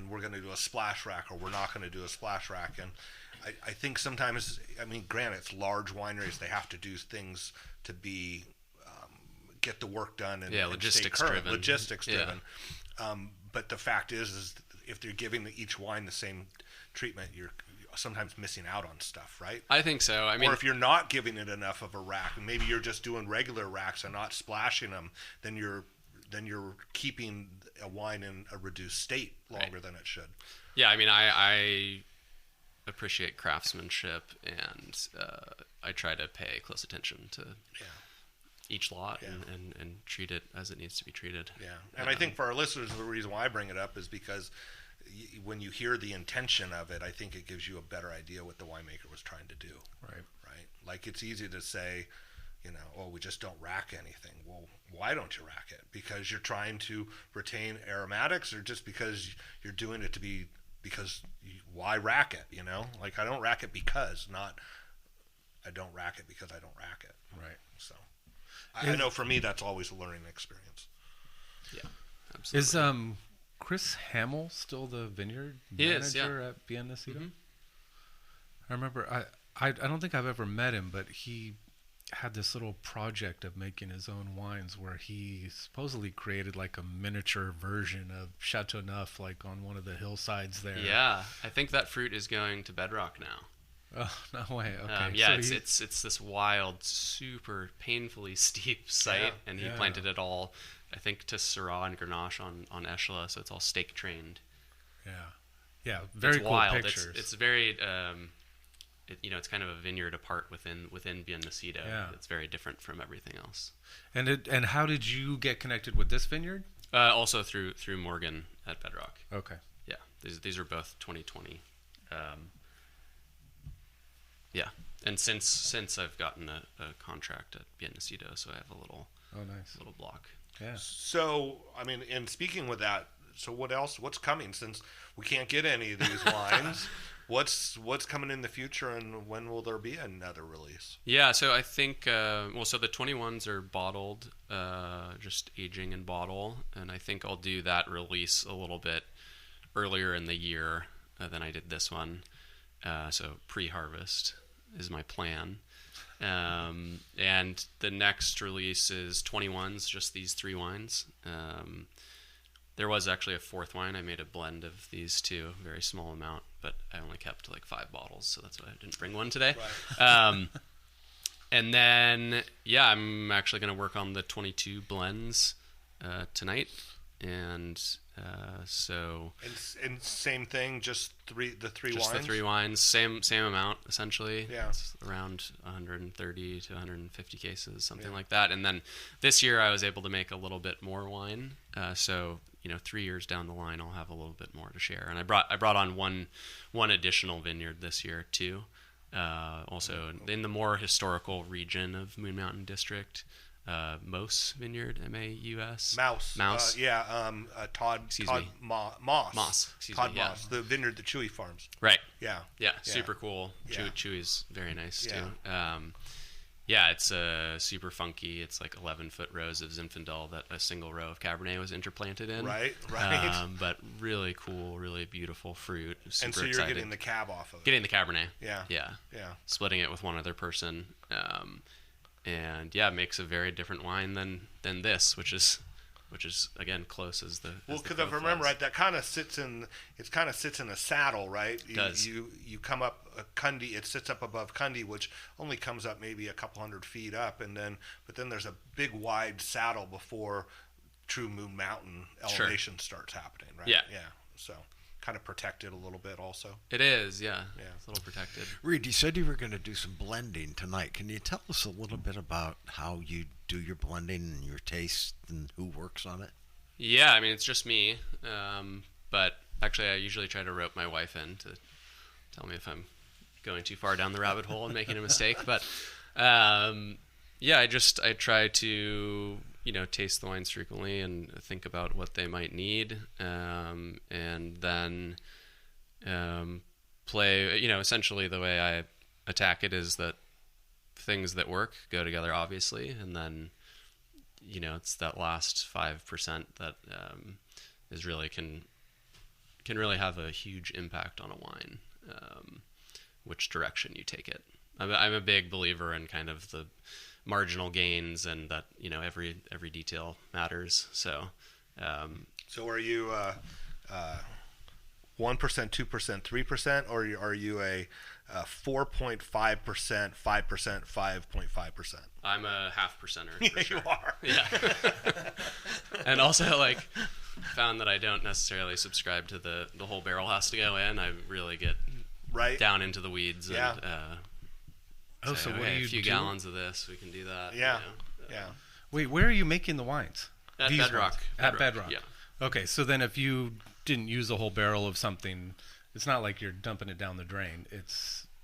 we're going to do a splash rack or we're not going to do a splash rack. And I think sometimes, granted, it's large wineries. They have to do things to be get the work done and logistics stay current, driven. Logistics driven. But the fact is if they're giving each wine the same treatment, you're sometimes missing out on stuff, right? I think so. Or if you're not giving it enough of a rack, and maybe you're just doing regular racks and not splashing them, then you're keeping a wine in a reduced state longer than it should. Yeah, I appreciate craftsmanship, and I try to pay close attention to each lot and treat it as it needs to be treated. Yeah, and I think for our listeners, the reason why I bring it up is because when you hear the intention of it, I think it gives you a better idea what the winemaker was trying to do. Right. Like it's easy to say, oh, we just don't rack anything. Well, why don't you rack it? Because you're trying to retain aromatics, or just because you're doing it why rack it? Like I don't rack it because I don't rack it because I don't rack it. Right. So I know for me that's always a learning experience. Yeah, absolutely. Is Chris Hamill still the vineyard manager at Biennacito? Mm-hmm. I remember I don't think I've ever met him, but he had this little project of making his own wines where he supposedly created like a miniature version of Chateauneuf, like on one of the hillsides there. Yeah, I think that fruit is going to Bedrock now. Oh, no way. Okay. Yeah, so it's this wild, super painfully steep site, and he planted it all, I think, to Syrah and Grenache on Eshla, so it's all stake trained. Yeah. Yeah, very it's cool wild. pictures. It's very, it's kind of a vineyard apart within Biennacito. Yeah. It's very different from everything else. And how did you get connected with this vineyard? Also through Morgan at Bedrock. Okay. Yeah, these are both 2020. Yeah, and since I've gotten a contract at Biennacito, so I have a little block. Yeah. So I mean, and speaking with that, so what's coming, since we can't get any of these wines? What's coming in the future, and when will there be another release? Yeah, so I think so the 21s are bottled, just aging in bottle, and I think I'll do that release a little bit earlier in the year than I did this one. So pre-harvest is my plan. And the next release is 21s, just these 3 wines. There was actually a 4th wine. I made a blend of these 2, very small amount, but I only kept like 5 bottles, so that's why I didn't bring one today. Right. And then, I'm actually going to work on the 22 blends tonight. And so... And same thing, just the 3 wines? Just the 3 wines, same amount, essentially. Yeah. It's around 130 to 150 cases, something like that. And then this year I was able to make a little bit more wine. So, 3 years down the line, I'll have a little bit more to share. And I brought on one additional vineyard this year, too. Also, in the more historical region of Moon Mountain District, Moss Vineyard, M-A-U-S. Mouse. Todd Moss. Todd Moss, the vineyard that Chewy farms. Right. Yeah. Yeah, super cool. Yeah. Chewy's very nice, too. It's super funky. It's like 11-foot rows of Zinfandel that a single row of Cabernet was interplanted in. Right. But really cool, really beautiful fruit. Super and so you're excited. getting the cab off of it. Getting the Cabernet. Yeah. Splitting it with one other person. And it makes a very different wine than this, which is again close as the. Well, because if I remember right, that kind of sits in a saddle, right? It does. You come up Cundy, it sits up above Cundy, which only comes up maybe a couple hundred feet up, but then there's a big wide saddle before true Moon Mountain elevation starts happening, right? Yeah. So kind of protected a little bit also. It is, yeah. It's a little protected. Reid, you said you were going to do some blending tonight. Can you tell us a little bit about how you do your blending and your taste and who works on it? Yeah, I mean, it's just me. But actually, I usually try to rope my wife in to tell me if I'm going too far down the rabbit hole and making a mistake. But I try to taste the wines frequently and think about what they might need, and then play. Essentially the way I attack it is that things that work go together, obviously, and then it's that last 5% that is really can really have a huge impact on a wine, which direction you take it. I'm a big believer in kind of the marginal gains, and that every detail matters. So are you 1%, 2%, 3%, or are you a 4.5%, 5%, 5.5%? I'm a half percenter. For sure. You are. Yeah. And also found that I don't necessarily subscribe to the whole barrel has to go in. I really get down into the weeds. Yeah. And, so what do you a few do? gallons of this, we can do that. Yeah. Wait, where are you making the wines? At These Bedrock. wines? At Bedrock. Yeah. Okay, so then if you didn't use a whole barrel of something. It's not like you're dumping it down the drain.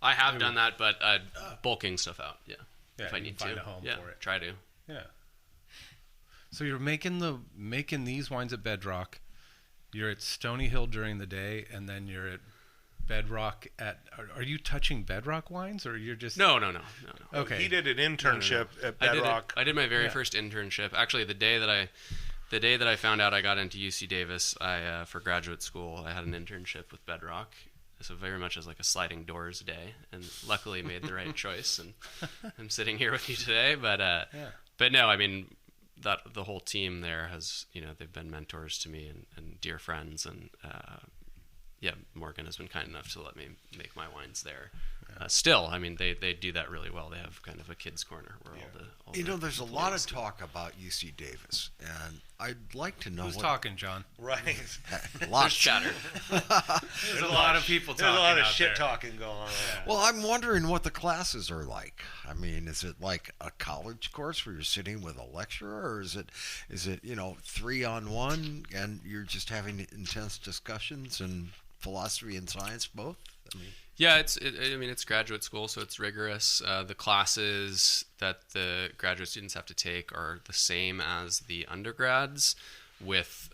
I have done that, but bulking stuff out. Yeah, if I need to. Find a home for it. Try to. Yeah. So you're making these wines at Bedrock. You're at Stony Hill during the day, and then you're at Bedrock at. Are you touching Bedrock wines, or you're just? No. Okay. He did an internship at Bedrock. I did my very first internship. Actually, the day that I found out I got into UC Davis, I for graduate school, I had an internship with Bedrock. So very much as like a sliding doors day, and luckily made the right choice, and I'm sitting here with you today. But no, I mean that the whole team there has, they've been mentors to me and dear friends, and Morgan has been kind enough to let me make my wines there. Still, I mean they do that really well. They have kind of a kids' corner where there's a lot of talk about UC Davis, and I'd like to know who's talking, John. Right. Lots of chatter. There's a lot of people talking. There's a lot of out shit there. talking going on. Well, I'm wondering what the classes are like. I mean, is it like a college course where you're sitting with a lecturer, or is it 3-on-1 and you're just having intense discussions and philosophy and science both? I mean, yeah, it's graduate school, so it's rigorous. The classes that the graduate students have to take are the same as the undergrads, with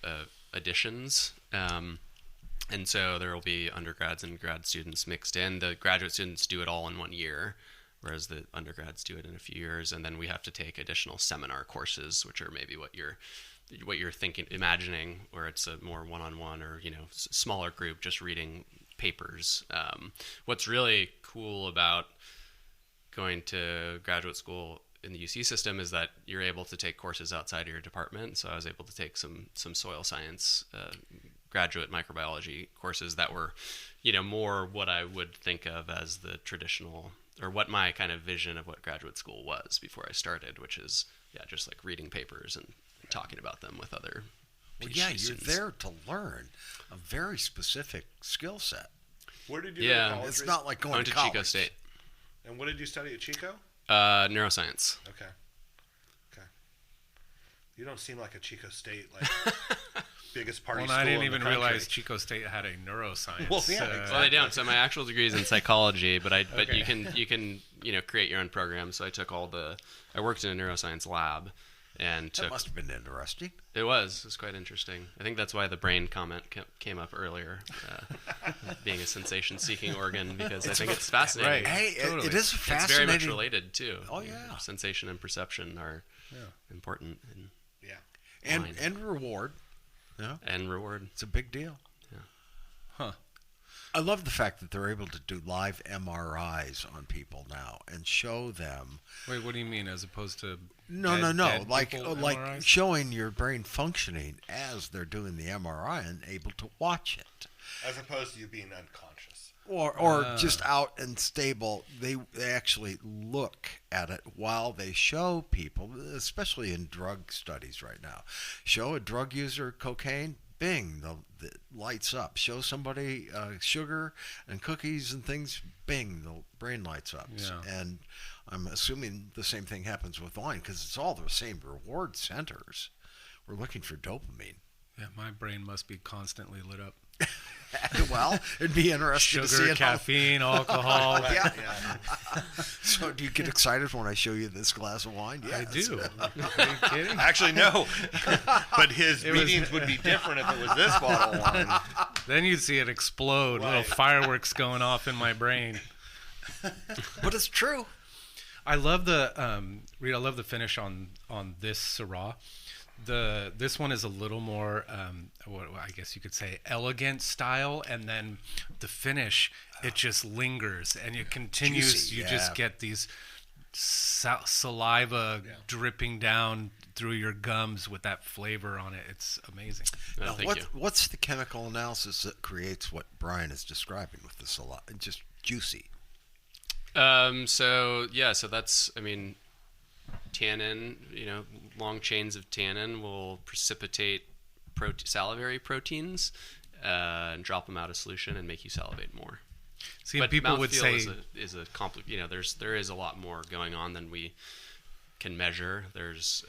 additions. And so there will be undergrads and grad students mixed in. The graduate students do it all in 1 year, whereas the undergrads do it in a few years. And then we have to take additional seminar courses, which are maybe what you're imagining, where it's a more one-on-one or smaller group just reading papers. What's really cool about going to graduate school in the UC system is that you're able to take courses outside of your department. So I was able to take some soil science graduate microbiology courses that were more what I would think of as the traditional, or what my kind of vision of what graduate school was before I started, which is just like reading papers and talking about them with other you're students. there to learn a very specific skill set. Where did you go to college? It's not like going I went to to college. Chico State. And what did you study at Chico? Neuroscience. Okay. You don't seem like a Chico State biggest party Well, school I didn't in the even country. realize Chico State had a neuroscience. Well, yeah, exactly. Well, they don't. So my actual degree is in psychology, but you can create your own program. So I worked in a neuroscience lab, and That must have been interesting. It was quite interesting. I think that's why the brain comment came up earlier, being a sensation-seeking organ, because I think it's fascinating. Right. Hey, Totally. it is fascinating. It's very much related too. Oh, yeah. Sensation and perception are important. And reward. Yeah. And reward. It's a big deal. Yeah. Huh. I love the fact that they're able to do live MRIs on people now and show them. Wait, what do you mean, as opposed to No. dead Like people like MRIs? showing your brain functioning as they're doing the MRI and able to watch it. As opposed to you being unconscious. Or just out and stable. They actually look at it while they show people, especially in drug studies right now. Show a drug user cocaine, bing, the lights up. Show somebody sugar and cookies and things, bing, the brain lights up. Yeah. And I'm assuming the same thing happens with wine because it's all the same reward centers. We're looking for dopamine. Yeah, my brain must be constantly lit up. Well, it'd be interesting to see Sugar, it. caffeine, alcohol. Yeah. So do you get excited when I show you this glass of wine? I Yes. do. Are you kidding? Actually, no. But his readings would be different if it was this bottle of wine. Then you'd see it explode. Right. Little fireworks going off in my brain. But it's true. I love the Reid. I love the finish on this Syrah. This one is a little more, what I guess you could say, elegant style, and then the finish, it just lingers and it continues. Juicy, you yeah. just get these saliva dripping down through your gums with that flavor on it. It's amazing. Now, Thank you. what's the chemical analysis that creates what Brian is describing with the saliva? Just juicy. So that's, tannin, long chains of tannin will precipitate salivary proteins and drop them out of solution and make you salivate more. See, But people would mouthfeel say is a there is a lot more going on than we can measure. There's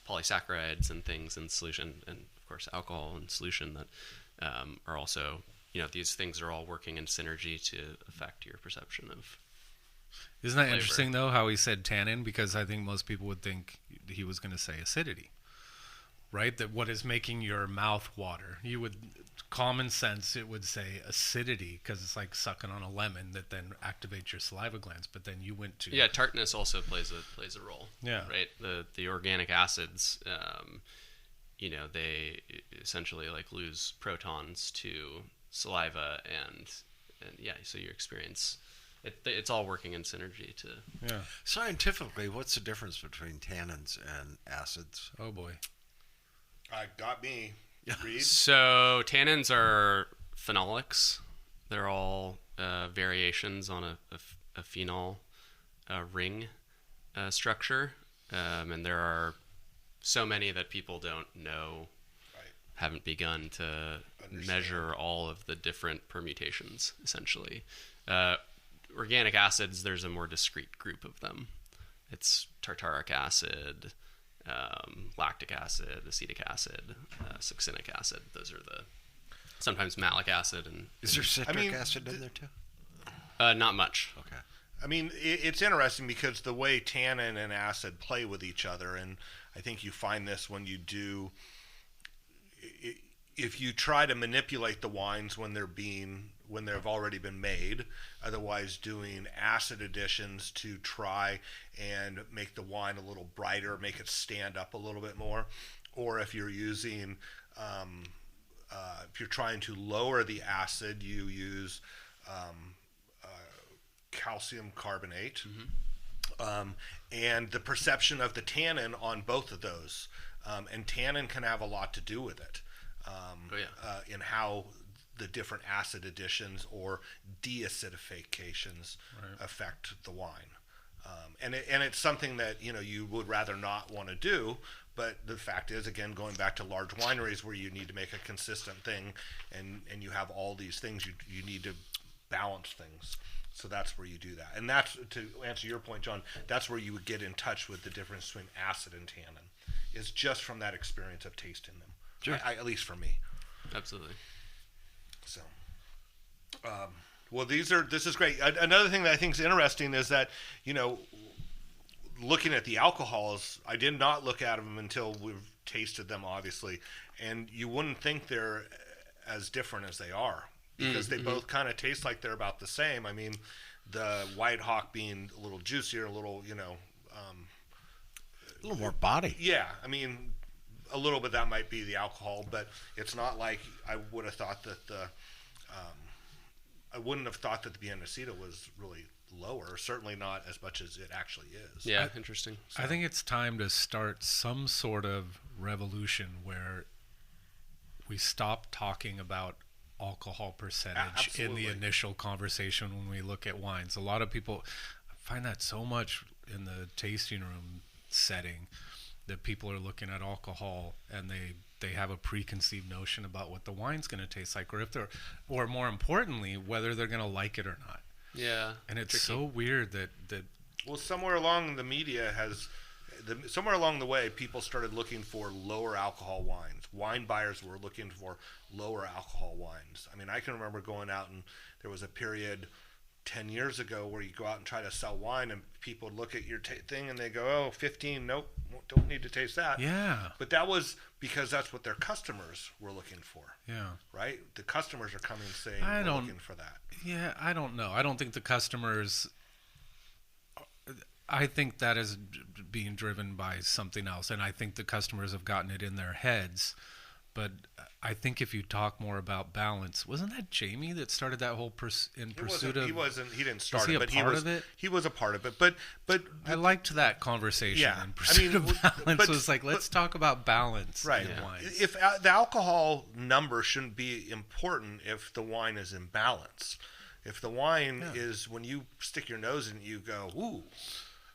polysaccharides and things in solution, and of course alcohol in solution that are also, these things are all working in synergy to affect your perception of Isn't that flavor. interesting, though, how he said tannin? Because I think most people would think he was going to say acidity, right? That what is making your mouth water. Common sense, it would say acidity, because it's like sucking on a lemon that then activates your saliva glands. But then you went to... Yeah, tartness also plays a role. Yeah. Right? The organic acids, they essentially like lose protons to saliva and so your experience... It's all working in synergy to... Yeah. Scientifically, what's the difference between tannins and acids? Oh, boy. Got me. Reid? So tannins are phenolics. They're all variations on a phenol ring structure. And there are so many that people don't know, haven't begun to measure all of the different permutations, essentially. Organic acids, there's a more discrete group of them. It's tartaric acid, lactic acid, acetic acid, succinic acid. Those are sometimes malic acid. Is there citric acid in there too? Not much. Okay. I mean, it's interesting because the way tannin and acid play with each other, and I think you find this when you do, if you try to manipulate the wines when they've already been made, otherwise doing acid additions to try and make the wine a little brighter, make it stand up a little bit more, or if you're using, if you're trying to lower the acid, you use calcium carbonate, and the perception of the tannin on both of those, and tannin can have a lot to do with it, in how the different acid additions or deacidifications affect the wine, and it's something that you would rather not want to do. But the fact is, again, going back to large wineries where you need to make a consistent thing, and you have all these things, you need to balance things. So that's where you do that, and that's, to answer your point, John. That's where you would get in touch with the difference between acid and tannin. Is just from that experience of tasting them. Sure. At least for me. Absolutely. So, well, this is great. Another thing that I think is interesting is that, looking at the alcohols, I did not look at them until we've tasted them, obviously, and you wouldn't think they're as different as they are, because they both kind of taste like they're about the same. I mean, the White Hawk being a little juicier, a little, A little more body. Yeah, I mean, a little bit that might be the alcohol, but it's not like I would have thought that I wouldn't have thought that the Bienacita was really lower. Certainly not as much as it actually is. Yeah, interesting. I think it's time to start some sort of revolution where we stop talking about alcohol percentage in the initial conversation when we look at wines. A lot of people find that so much in the tasting room setting, that people are looking at alcohol and they have a preconceived notion about what the wine's going to taste like, or more importantly, whether they're going to like it or not. Yeah. And it's so weird that well, somewhere along the way, people started looking for lower alcohol wines. Wine buyers were looking for lower alcohol wines. I mean, I can remember going out, and there was a period 10 years ago where you go out and try to sell wine, and people would look at your thing and they go, oh, 15, nope, don't need to taste that. Yeah. But that was because that's what their customers were looking for. Yeah. Right? The customers are coming saying, we're looking for that. Yeah, I don't know. I don't think the customers... I think that is being driven by something else, and I think the customers have gotten it in their heads. But I think if you talk more about balance, wasn't that Jamie that started that whole pursuit of? He didn't start he it, but he was a part of it. But I liked that conversation. Yeah, in pursuit of balance but, was like, let's talk about balance. Right. In wines. If the alcohol number shouldn't be important if the wine is in balance. If the wine is, when you stick your nose in it, you go, ooh,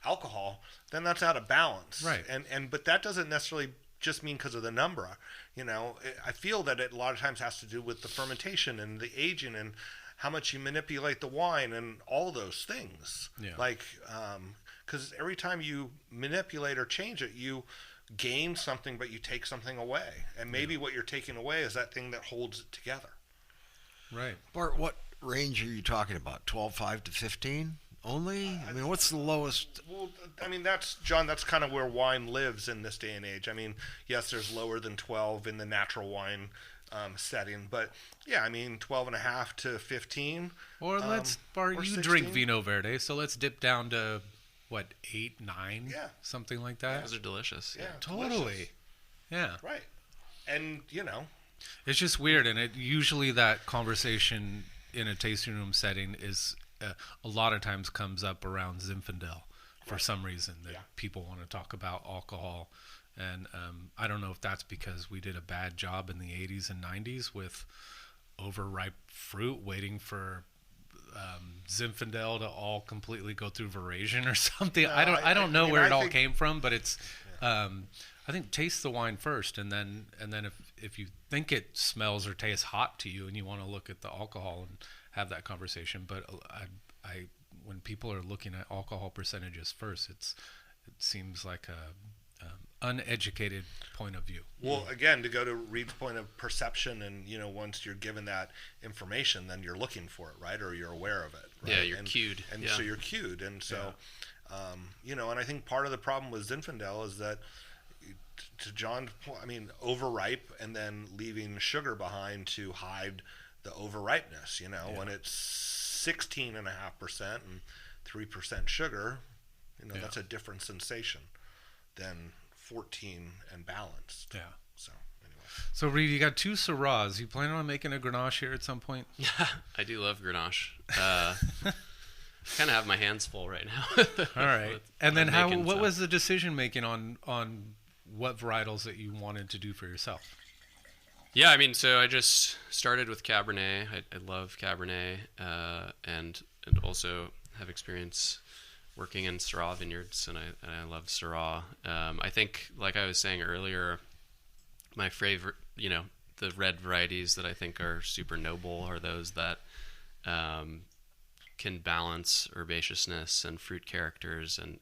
alcohol, then that's out of balance. Right. But that doesn't necessarily just mean because of the number. I feel that it a lot of times has to do with the fermentation and the aging and how much you manipulate the wine and all those things. Yeah. Like, because every time you manipulate or change it, you gain something, but you take something away. And maybe what you're taking away is that thing that holds it together. Right. Bart, what range are you talking about? 12.5 to 15 only? I mean, what's the lowest? Well, I mean, that's kind of where wine lives in this day and age. I mean, yes, there's lower than 12 in the natural wine setting, but yeah, I mean, 12.5 to 15. Or let's, Bart, you 16. drink Vino Verde, so let's dip down to, what, 8, 9? Yeah. Something like that? Those are delicious. Yeah, Totally. delicious. Yeah. Right. And, It's just weird, and usually that conversation in a tasting room setting is a lot of times comes up around Zinfandel for some reason that people want to talk about alcohol. And I don't know if that's because we did a bad job in the 80s and 90s with overripe fruit waiting for Zinfandel to all completely go through verasion or something. No, I don't know where it all think, came from, but it's I think taste the wine first, and then if you think it smells or tastes hot to you and you want to look at the alcohol and have that conversation. But I when people are looking at alcohol percentages first, it seems like a uneducated point of view. Well, again, to go to Reid's point of perception, and once you're given that information, then you're looking for it, right? Or you're aware of it, right? Yeah, you're cued. And so you're cued, and so and I think part of the problem with Zinfandel is that, to John's point, I mean, overripe and then leaving sugar behind to hide the overripeness. When it's 16.5% and 3% sugar, that's a different sensation than 14 and balanced. Yeah. So anyway. So Reid, you got 2 Syrahs. You planning on making a Grenache here at some point? Yeah, I do love Grenache. Kind of have my hands full right now. All right. And then what was the decision making on what varietals that you wanted to do for yourself? Yeah, I mean, so I just started with Cabernet. I love Cabernet, and also have experience working in Syrah vineyards, and I love Syrah. I think, like I was saying earlier, my favorite, the red varieties that I think are super noble are those that can balance herbaceousness and fruit characters and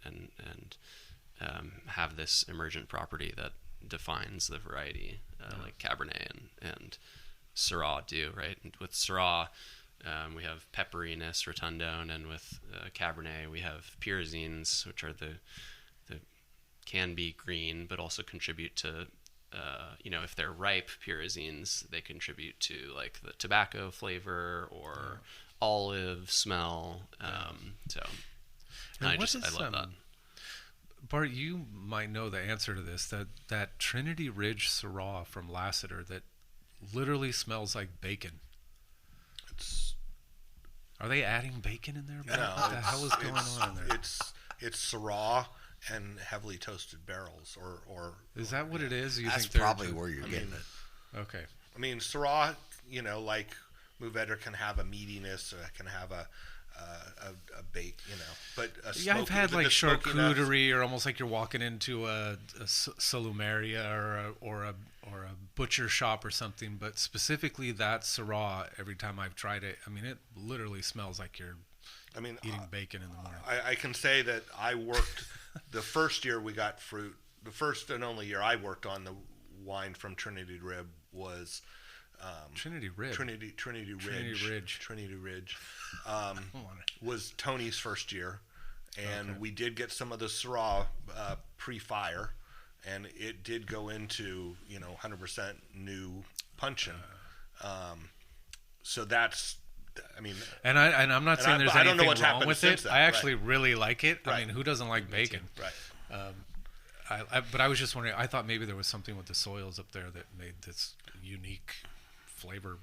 have this emergent property that defines the variety, like Cabernet and Syrah do, right? And with Syrah, we have pepperiness, rotundone, and with Cabernet, we have pyrazines, which are the can be green, but also contribute to, if they're ripe pyrazines, they contribute to like the tobacco flavor or olive smell. So I love that. Bart, you might know the answer to this. That Trinity Ridge Syrah from Lassiter that literally smells like bacon. Are they adding bacon in there? No, what the hell is going on in there? It's Syrah and heavily toasted barrels, or is that what it is? That's probably where you're getting it. Okay. I mean, Syrah, like Mourvedre can have a meatiness, or can have a bake, but I've had like charcuterie, or almost like you're walking into a salumeria or a butcher shop or something. But specifically that Syrah, every time I've tried it, I mean, it literally smells like you're eating bacon in the morning. I can say that I worked the first year we got fruit. The first and only year I worked on the wine from Trinity Rib was. Trinity Ridge. Trinity Ridge was Tony's first year, and we did get some of the Syrah pre-fire, and it did go into 100% new puncheon. So that's, I mean, and I'm not saying there's anything wrong with it. Then, I actually really like it. Right. I mean, who doesn't like bacon? Right. But I was just wondering. I thought maybe there was something with the soils up there that made this unique flavor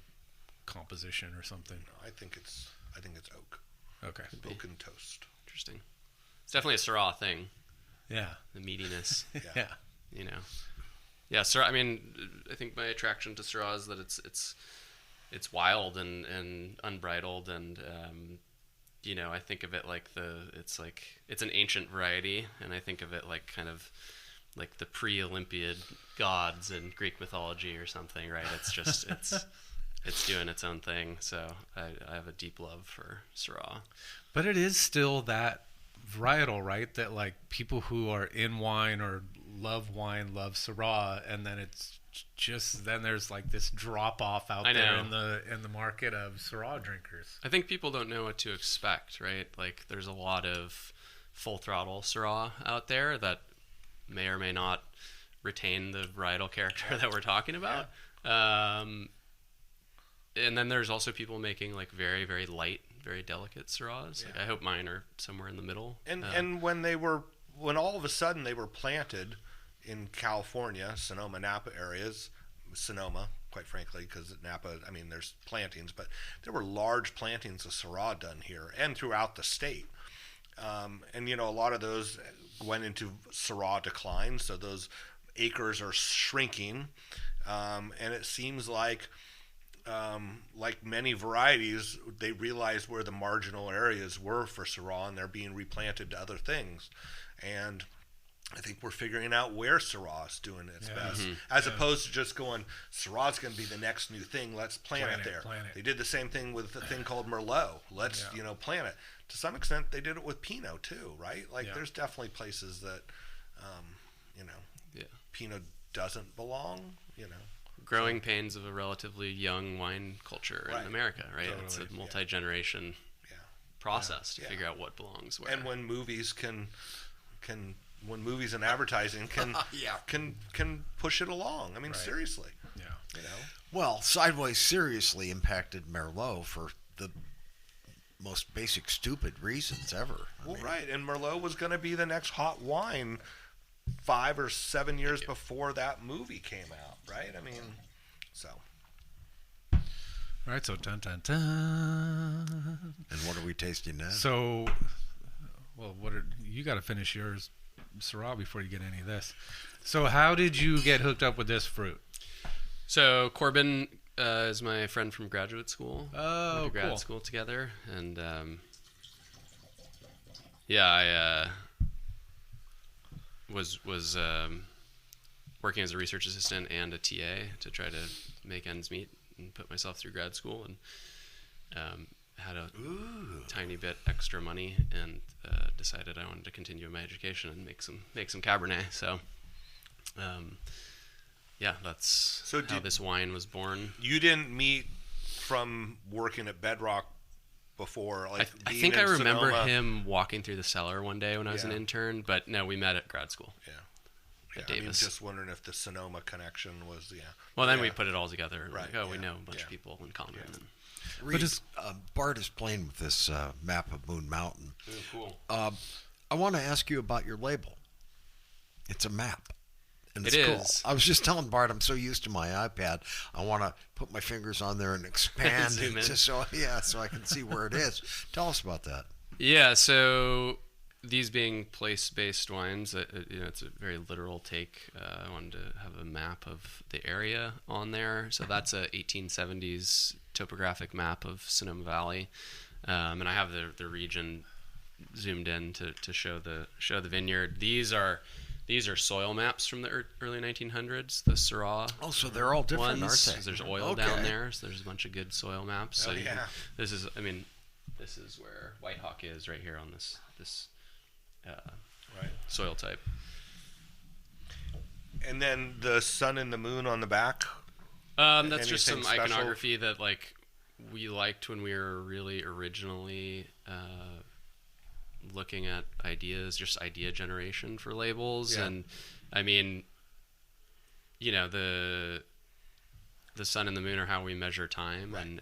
composition or something. No, I think it's oak. Okay. Oak and toast. Interesting. It's definitely a Syrah thing. Yeah. The meatiness. Yeah. Yeah, Syrah. I mean, I think my attraction to Syrah is that it's wild and unbridled, and I think of it like it's an ancient variety, and I think of it like kind of like the pre-Olympiad gods in Greek mythology or something, right? It's just it's doing its own thing. So I have a deep love for Syrah. But it is still that varietal, right? That like people who are in wine or love wine, love Syrah, and then it's just then there's like this drop off out I there know. in the market of Syrah drinkers. I think people don't know what to expect, right? Like, there's a lot of full throttle Syrah out there that may or may not retain the varietal character that we're talking about. And then there's also people making like very, very light, very delicate Syrahs. Like, I hope mine are somewhere in the middle. And when all of a sudden they were planted in California, Sonoma, Napa areas, Sonoma, quite frankly, because at Napa, I mean, there's plantings, but there were large plantings of Syrah done here and throughout the state. And, you know, a lot of those went into Syrah decline, so those acres are shrinking. And it seems like many varieties, they realized where the marginal areas were for Syrah, and they're being replanted to other things. And I think we're figuring out where Syrah is doing its best, as opposed to just going, Syrah's going to be the next new thing. Let's plant it there. They did the same thing with a thing called Merlot. Let's plant it. To some extent, they did it with Pinot too, right? Like there's definitely places that, Pinot doesn't belong. You know, growing pains of a relatively young wine culture in America, right? Totally. It's a multi-generation process to figure out what belongs where. And when movies when movies and advertising can push it along. I mean, seriously. Yeah. You know. Well, Sideways seriously impacted Merlot for the most basic stupid reasons ever. I mean, Right, and Merlot was going to be the next hot wine 5 or 7 years before that movie came out, right? I mean, so. All right, so dun dun dun. And what are we tasting now? So, well, you got to finish yours, Syrah, before you get any of this. So, how did you get hooked up with this fruit? So Corbin is my friend from graduate school. Oh, we went to grad cool. school together, and I was working as a research assistant and a TA to try to make ends meet and put myself through grad school, and had a tiny bit extra money, and decided I wanted to continue my education and make some Cabernet. So. That's how this wine was born. You didn't meet from working at Bedrock before, like I being think in I remember Sonoma. him walking through the cellar one day when I was an intern, but no, we met at grad school. At I mean, Davis. just wondering if the Sonoma connection was Well, then we put it all together. Right, Like, we know a bunch of people in common. And Reid, Bart is playing with this map of Moon Mountain. cool. I want to ask you about your label. It's a map. And It it's cool. is. I was just telling Bart, I'm so used to my iPad. I want to put my fingers on there and expand Zoom in. so I can see where it is. Tell us about that. Yeah, so these being place-based wines, it's a very literal take. I wanted to have a map of the area on there. So that's a 1870s topographic map of Sonoma Valley, and I have the region zoomed in to show the vineyard. These are soil maps from the early 1900s. The Syrah. Oh, so they're all different, ones. aren't they? There's oil down there, so there's a bunch of good soil maps. So this is where White Hawk is right here on this soil type. And then the sun and the moon on the back. That's just some Anything special? iconography that like we liked when we were really originally looking at ideas, just idea generation for labels. And I mean, the sun and the moon are how we measure time, and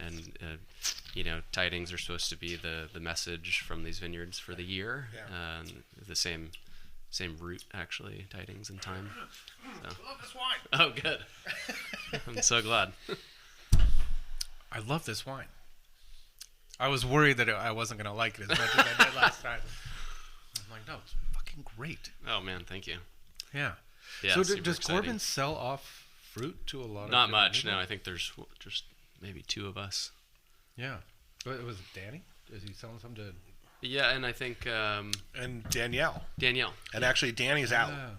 tidings are supposed to be the message from these vineyards for the year. The same root, actually, tidings and time. So. I love this wine. Oh, good. I'm so glad. I love this wine. I was worried that I wasn't going to like it as much as I did last time. I'm like, no, it's fucking great. Oh, man, thank you. Yeah. Yeah, So super does exciting. Corbin sell off fruit to a lot of Not different much, people? no. I think there's just maybe 2 of us. Yeah. But was it Danny? Is he selling some to... Yeah, and I think And Danielle. Danielle. And actually, Danny's out. Oh.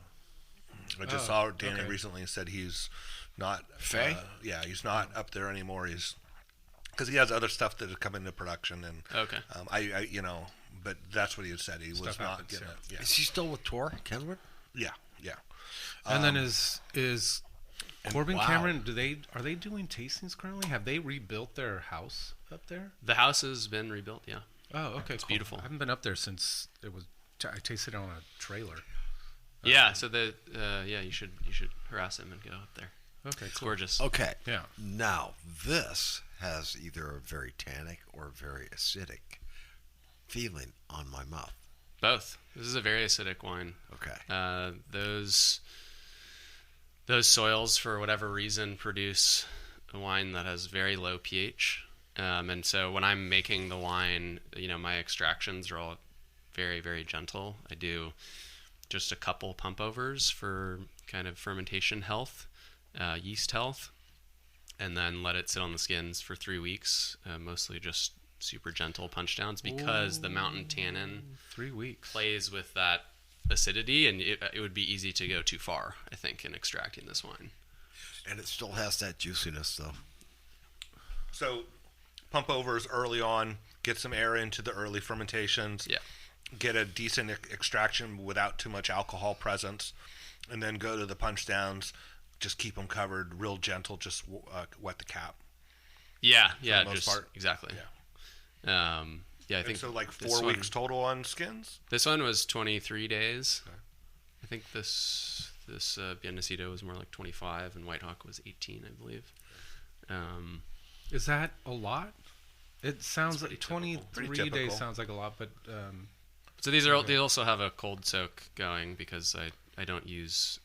I just saw Danny recently and said he's not. Faye? He's not up there anymore. He's because he has other stuff that has come into production, and Okay. but that's what he had said. He was not happens, getting it. Yeah. Is he still with Tor, Kenwood? Yeah. Yeah. And then is Corbin wow. Cameron, are they doing tastings currently? Have they rebuilt their house up there? The house has been rebuilt. Yeah. Oh, okay, it's beautiful. I haven't been up there since I tasted it on a trailer. Yeah. So you should harass him and go up there. Okay, It's cool. gorgeous. Okay. Yeah. Now, this has either a very tannic or very acidic feeling on my mouth. Both. This is a very acidic wine. Okay. Those soils, for whatever reason, produce a wine that has very low pH. And so when I'm making the wine, my extractions are all very, very gentle. I do just a couple pump overs for kind of fermentation health, yeast health, and then let it sit on the skins for 3 weeks, mostly just super gentle punch downs, because the mountain tannin 3 weeks plays with that acidity, and it would be easy to go too far, I think, in extracting this wine. And it still has that juiciness, though. So pump overs early on, get some air into the early fermentations. Yeah. Get a decent extraction without too much alcohol presence, and then go to the punch downs. Just keep them covered, real gentle. Just wet the cap. Yeah, the most part. exactly. Yeah. I think so like this 4 weeks total on skins. This one was 23 days. Okay. I think this Biennacido was more like 25, and White Hawk was 18, I believe. Is that a lot? It sounds like typical. 23 days sounds like a lot, but so these are they also have a cold soak going, because I don't use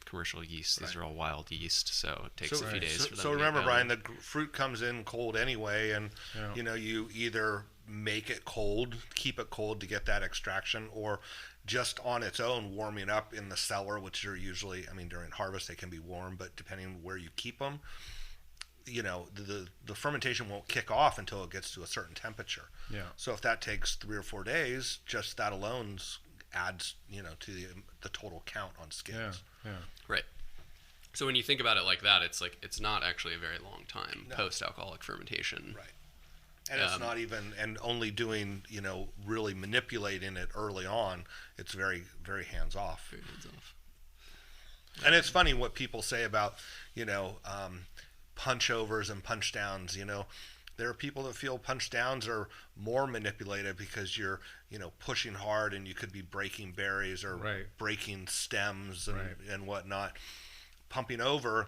commercial yeast. These are all wild yeast, so it takes a few days for them So to remember, get Brian, going. the fruit comes in cold anyway, and you either make it cold, keep it cold to get that extraction, or just on its own warming up in the cellar, which are usually, during harvest they can be warm, but depending on where you keep them, the fermentation won't kick off until it gets to a certain temperature. Yeah. So if that takes 3 or 4 days, just that alone adds, to the total count on skins. yeah. Right. So when you think about it like that, it's not actually a very long time post-alcoholic fermentation. Right. And it's not even, and only doing, really manipulating it early on. It's very, very hands-off. Very hands-off. And it's funny what people say about, punch overs and punch downs. There are people that feel punch downs are more manipulated because you're, pushing hard, and you could be breaking berries or breaking stems and whatnot. Pumping over,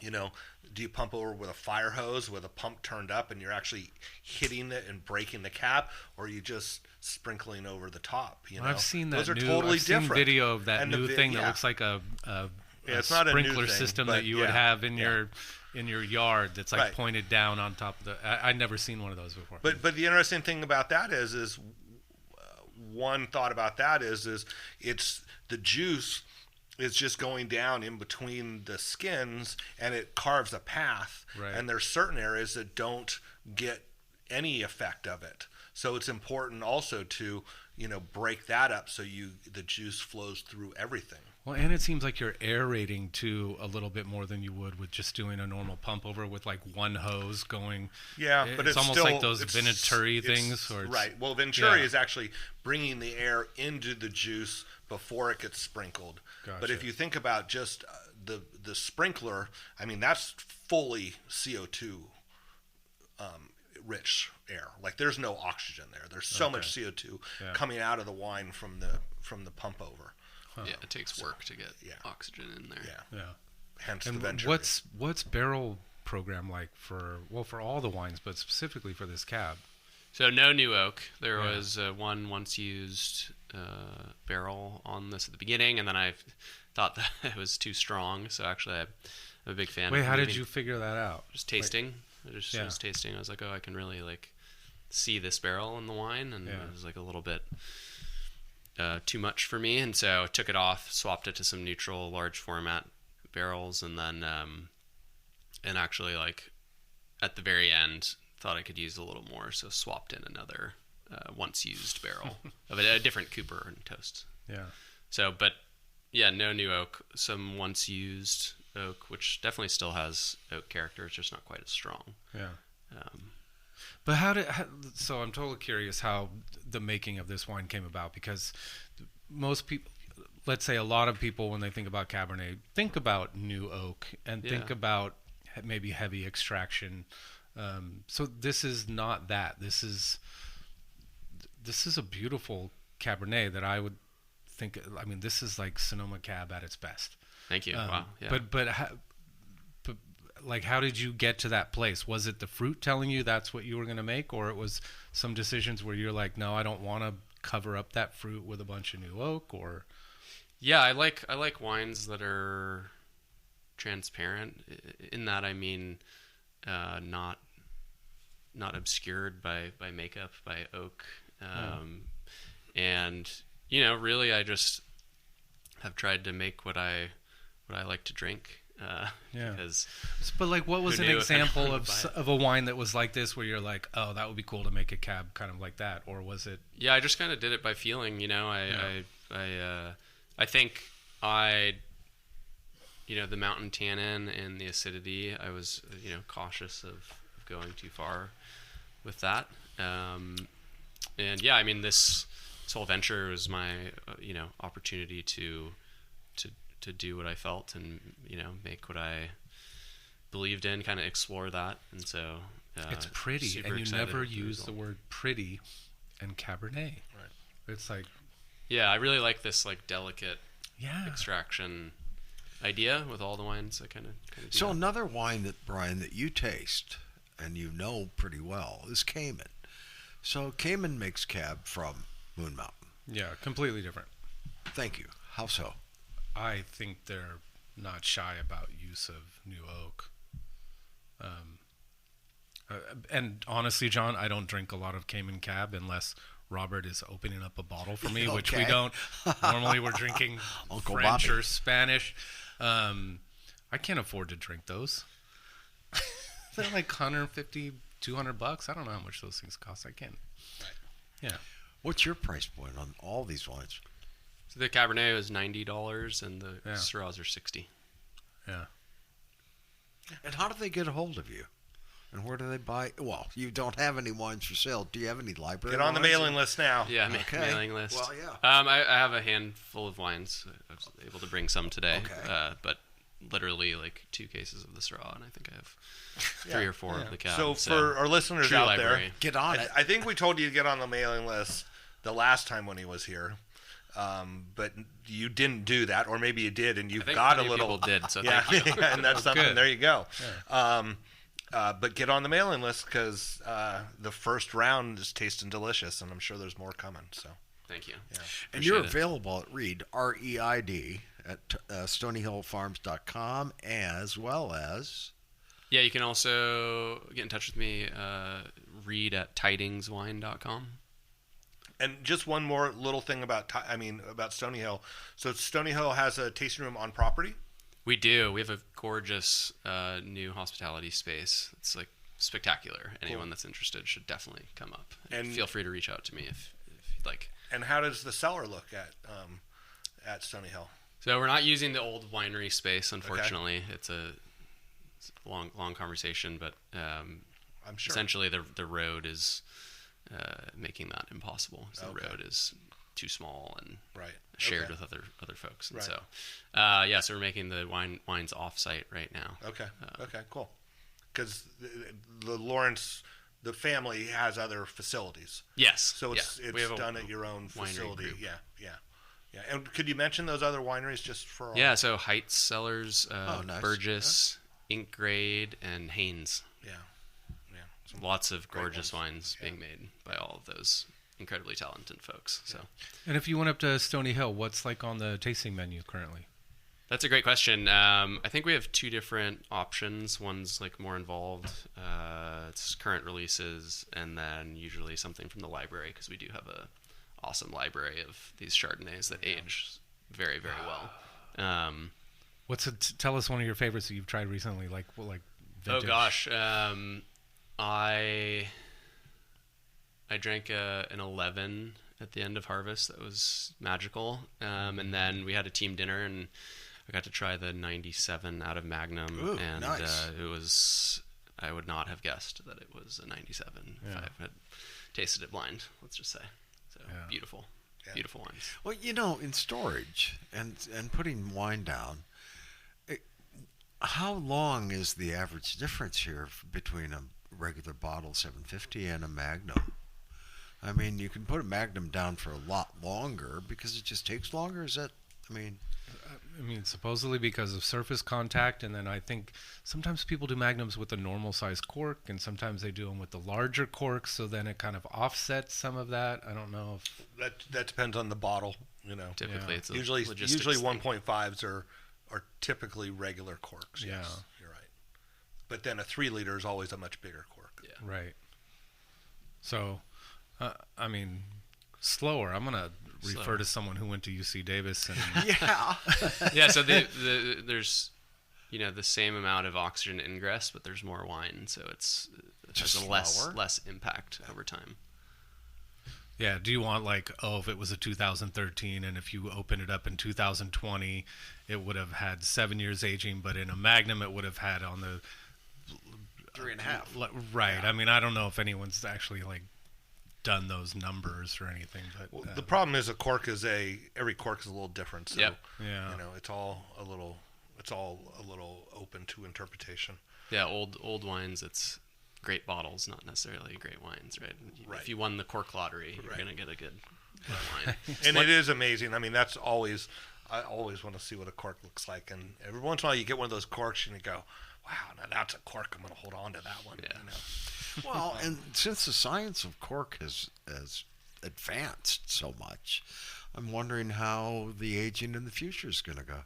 do you pump over with a fire hose with a pump turned up and you're actually hitting it and breaking the cap, or are you just sprinkling over the top? I've seen that. Those are new, totally I've seen different. Video of that new thing that looks like a it's not a new sprinkler thing, system but that you would have in your yard that's like pointed down on top of the. I'd never seen one of those before. But the interesting thing about that is one thought about that is it's the juice is just going down in between the skins, and it carves a path. Right. And there's certain areas that don't get any effect of it. So it's important also to break that up so the juice flows through everything. Well, and it seems like you're aerating too a little bit more than you would with just doing a normal pump over with like one hose going. Yeah, but it's almost still, like those Venturi things. Right. Well, Venturi is actually bringing the air into the juice before it gets sprinkled. Gotcha. But if you think about just the sprinkler, that's fully CO2 rich air. Like there's no oxygen there. There's so much CO2 coming out of the wine from the pump over. Huh. Yeah, it takes work to get oxygen in there. Yeah. Hence and the Venturi. What's barrel program like for all the wines, but specifically for this cab? So no new oak. There was one once used barrel on this at the beginning, and then I thought that it was too strong. So actually, I'm a big fan. Wait, how did you figure that out? Just tasting. I just was tasting. I was like, oh, I can really see this barrel in the wine, and it was like a little bit too much for me, and so I took it off, swapped it to some neutral large format barrels, and then and actually at the very end thought I could use a little more, so swapped in another once used barrel of a different Cooper and Toast. So no new oak, some once used oak, which definitely still has oak character. It's just not quite as strong. But so I'm totally curious how the making of this wine came about, because most people, let's say a lot of people, when they think about Cabernet, think about new oak and think about maybe heavy extraction. So this is not that. This is a beautiful Cabernet that I would think. I mean, this is like Sonoma Cab at its best. Thank you. Wow. Yeah. But like, how did you get to that place? Was it the fruit telling you that's what you were going to make, or it was some decisions where you're like, no, I don't want to cover up that fruit with a bunch of new oak? Or yeah, I like wines that are transparent. In that, I mean, not obscured by makeup, by oak, and really, I just have tried to make what I like to drink. Because, but like, what was an example of a wine that was like this, where you're like, oh, that would be cool to make a cab kind of like that, or was it? Yeah, I just kind of did it by feeling. I think the mountain tannin and the acidity, I was cautious of going too far with that. And yeah, I mean, this whole venture was my opportunity to do what I felt and make what I believed in, kind of explore that. And so it's pretty, and you never use the word pretty and Cabernet. Right. It's like, yeah, I really like this like delicate extraction idea with all the wines. I kind of so that. Another wine that, Brian, that you taste and pretty well is Cayman. So Cayman makes cab from Moon Mountain. Yeah, completely different. Thank you. How so? I think they're not shy about use of new oak. And honestly, John, I don't drink a lot of Cayman Cab unless Robert is opening up a bottle for me, which we don't. Normally we're drinking Uncle French Bobby. or Spanish. I can't afford to drink those. They're like $150, $200. I don't know how much those things cost. I can't. Yeah. What's your price point on all these wines? So the Cabernet was $90 and the Syrahs are $60. Yeah. And how do they get a hold of you? And where do they buy? Well, you don't have any wines for sale. Do you have any library? Get on the mailing list now. Yeah, mailing list. Well, yeah. I have a handful of wines. I was able to bring some today. Okay. But literally like 2 cases of the Syrah, and I think I have 3 or 4 of the Cab. So for our listeners true out library. there, get on it. I think we told you to get on the mailing list the last time when he was here. But you didn't do that, or maybe you did, and you've got a little. People did, so yeah, thank you. and that's something. Good. There you go. Yeah. But get on the mailing list because the first round is tasting delicious, and I'm sure there's more coming. So thank you. Yeah. And you're available at Reid, R-E-I-D, at stonyhillfarms.com, as well as. Yeah, you can also get in touch with me, Reid at tidingswine.com. And just one more little thing about Stony Hill. So Stony Hill has a tasting room on property. We do. We have a gorgeous new hospitality space. It's like spectacular. Anyone that's interested should definitely come up. And feel free to reach out to me if you'd like. And how does the cellar look at Stony Hill? So we're not using the old winery space, unfortunately. Okay. It's a long conversation, but I'm sure essentially the road is making that impossible. So the road is too small and shared with other folks. And so so we're making the wines off-site right now. Okay. Okay, cool. Because the Lawrence, the family has other facilities. Yes. So it's done at your own facility. Group. Yeah. And could you mention those other wineries just for all? Yeah, so Heights Cellars, nice. Burgess, Ink Grade, and Haynes. Yeah. Lots of gorgeous wines being made by all of those incredibly talented folks. So, and if you went up to Stony Hill, what's like on the tasting menu currently? That's a great question. I think we have 2 different options. One's like more involved. It's current releases, and then usually something from the library, because we do have a awesome library of these Chardonnays that age very, very well. Tell us one of your favorites that you've tried recently, like vintage. Oh gosh. I drank an 11 at the end of harvest. That was magical. And then we had a team dinner, and I got to try the 97 out of Magnum. Ooh, and nice. It was, I would not have guessed that it was a 97 if I had tasted it blind, let's just say. So beautiful. Beautiful wines. Well, in storage and putting wine down, how long is the average difference here between a regular bottle 750 and a Magnum? I mean, you can put a Magnum down for a lot longer because it just takes longer. Is that? I mean, supposedly because of surface contact, and then I think sometimes people do Magnums with a normal size cork, and sometimes they do them with the larger cork, so then it kind of offsets some of that. I don't know if that depends on the bottle. Typically, it's a usually logistics thing. 1.5s are typically regular corks. Yeah. Yes, you're right. But then a 3 liter is always a much bigger cork. Yeah. Right. So, slower. I'm gonna refer to someone who went to UC Davis and yeah. Yeah, so there's the same amount of oxygen ingress, but there's more wine, so it has a less impact over time. Yeah, do you want if it was a 2013 and if you open it up in 2020, it would have had 7 years aging, but in a Magnum it would have had on the 3.5. Right. Yeah. I don't know if anyone's actually done those numbers or anything, but the problem is every cork is a little different. So Yep. Yeah. it's all a little open to interpretation. Yeah, old wines, it's great bottles, not necessarily great wines, right? Right. If you won the cork lottery, you're going to get a good wine. And it is amazing. That's always, I always want to see what a cork looks like. And every once in a while you get one of those corks and you go, wow, now that's a cork. I'm going to hold on to that one. Yeah. Well, and since the science of cork has advanced so much, I'm wondering how the aging in the future is going to go.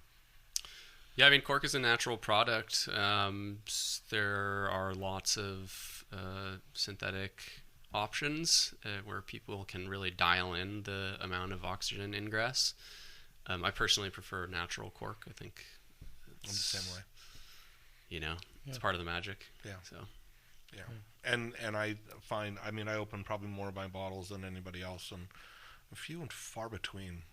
Yeah, cork is a natural product. There are lots of synthetic options where people can really dial in the amount of oxygen ingress. I personally prefer natural cork. I think I'm the same way. It's part of the magic. Yeah. So. Yeah. And I find, I open probably more of my bottles than anybody else, and few and far between.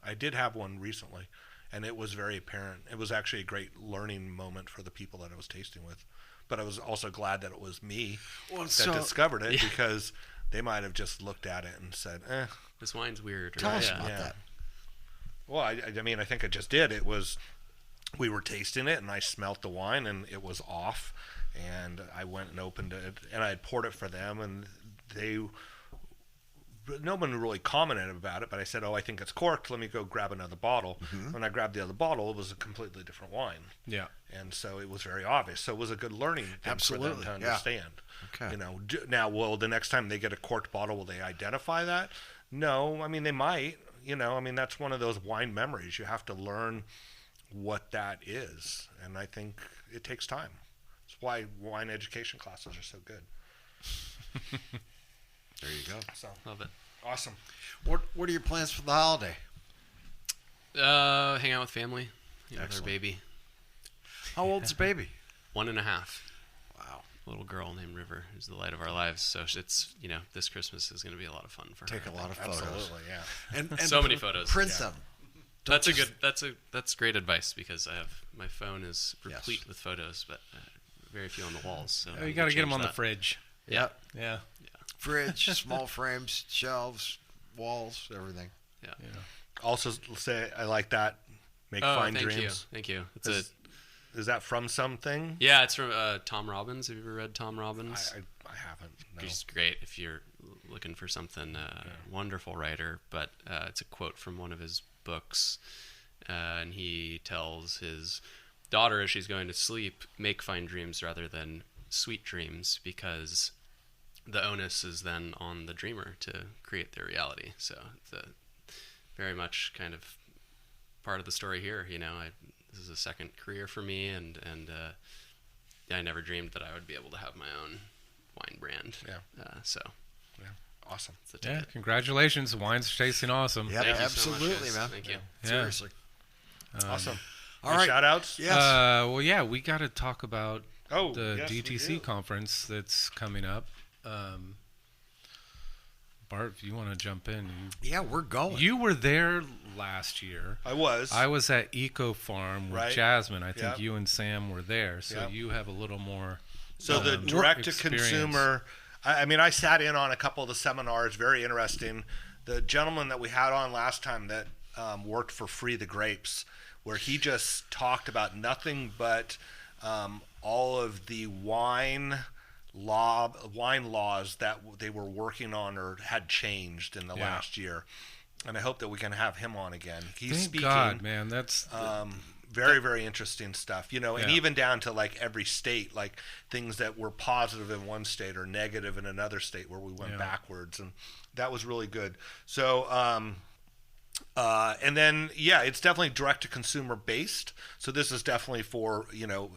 I did have one recently, and it was very apparent. It was actually a great learning moment for the people that I was tasting with. But I was also glad that it was me that discovered it, because they might have just looked at it and said, this wine's weird. Tell us about that. Well, I think I just did. It was, we were tasting it, and I smelt the wine, and it was off. And I went and opened it, and I had poured it for them, and no one really commented about it, but I said, I think it's corked. Let me go grab another bottle. Mm-hmm. When I grabbed the other bottle, it was a completely different wine. Yeah. And so it was very obvious. So it was a good learning thing for them to understand. Okay. Now, the next time they get a corked bottle, will they identify that? No. They might. That's one of those wine memories. You have to learn what that is. And I think it takes time. That's why wine education classes are so good. There you go. So, love it. Awesome. What are your plans for the holiday? Hang out with family. With our baby. How old's the baby? 1.5. Wow. A little girl named River who's the light of our lives. So it's, this Christmas is going to be a lot of fun for her. Take a lot of photos. Absolutely, yeah. And so many photos. Print them. That's great advice, because my phone is replete with photos, but very few on the walls. So you got to get them on the fridge. Yep. Yeah. Fridge, small frames, shelves, walls, everything. Yeah. Also, say I like that. Make fine dreams. Thank you. Is that from something? Yeah, it's from Tom Robbins. Have you ever read Tom Robbins? I haven't. No. He's great if you're looking for something. Wonderful writer, but it's a quote from one of his books, and he tells his daughter as she's going to sleep, make fine dreams rather than sweet dreams, because the onus is then on the dreamer to create their reality. So it's very much kind of part of the story here. This is a second career for me, and I never dreamed that I would be able to have my own wine brand. Yeah. Awesome. Yeah. Congratulations. The wine's tasting awesome. Yeah, absolutely, so man. Thank you. Yeah. Seriously. Awesome. All right. Shout outs? Yes. We got to talk about the DTC conference that's coming up. Bart, if you want to jump in. We're going. You were there last year. I was at Eco Farm with Jasmine. I think you and Sam were there, so you have a little more. So the direct-to-consumer, I sat in on a couple of the seminars, very interesting. the gentleman that we had on last time that worked for Free the Grapes, where he just talked about nothing but all of the wine laws that they were working on or had changed in the last year. And I hope that we can have him on again. He's Thank speaking. God, man. That's very, very interesting stuff, and even down to like every state, like things that were positive in one state or negative in another state where we went backwards. And that was really good. So, and then, it's definitely direct to consumer based. So this is definitely for,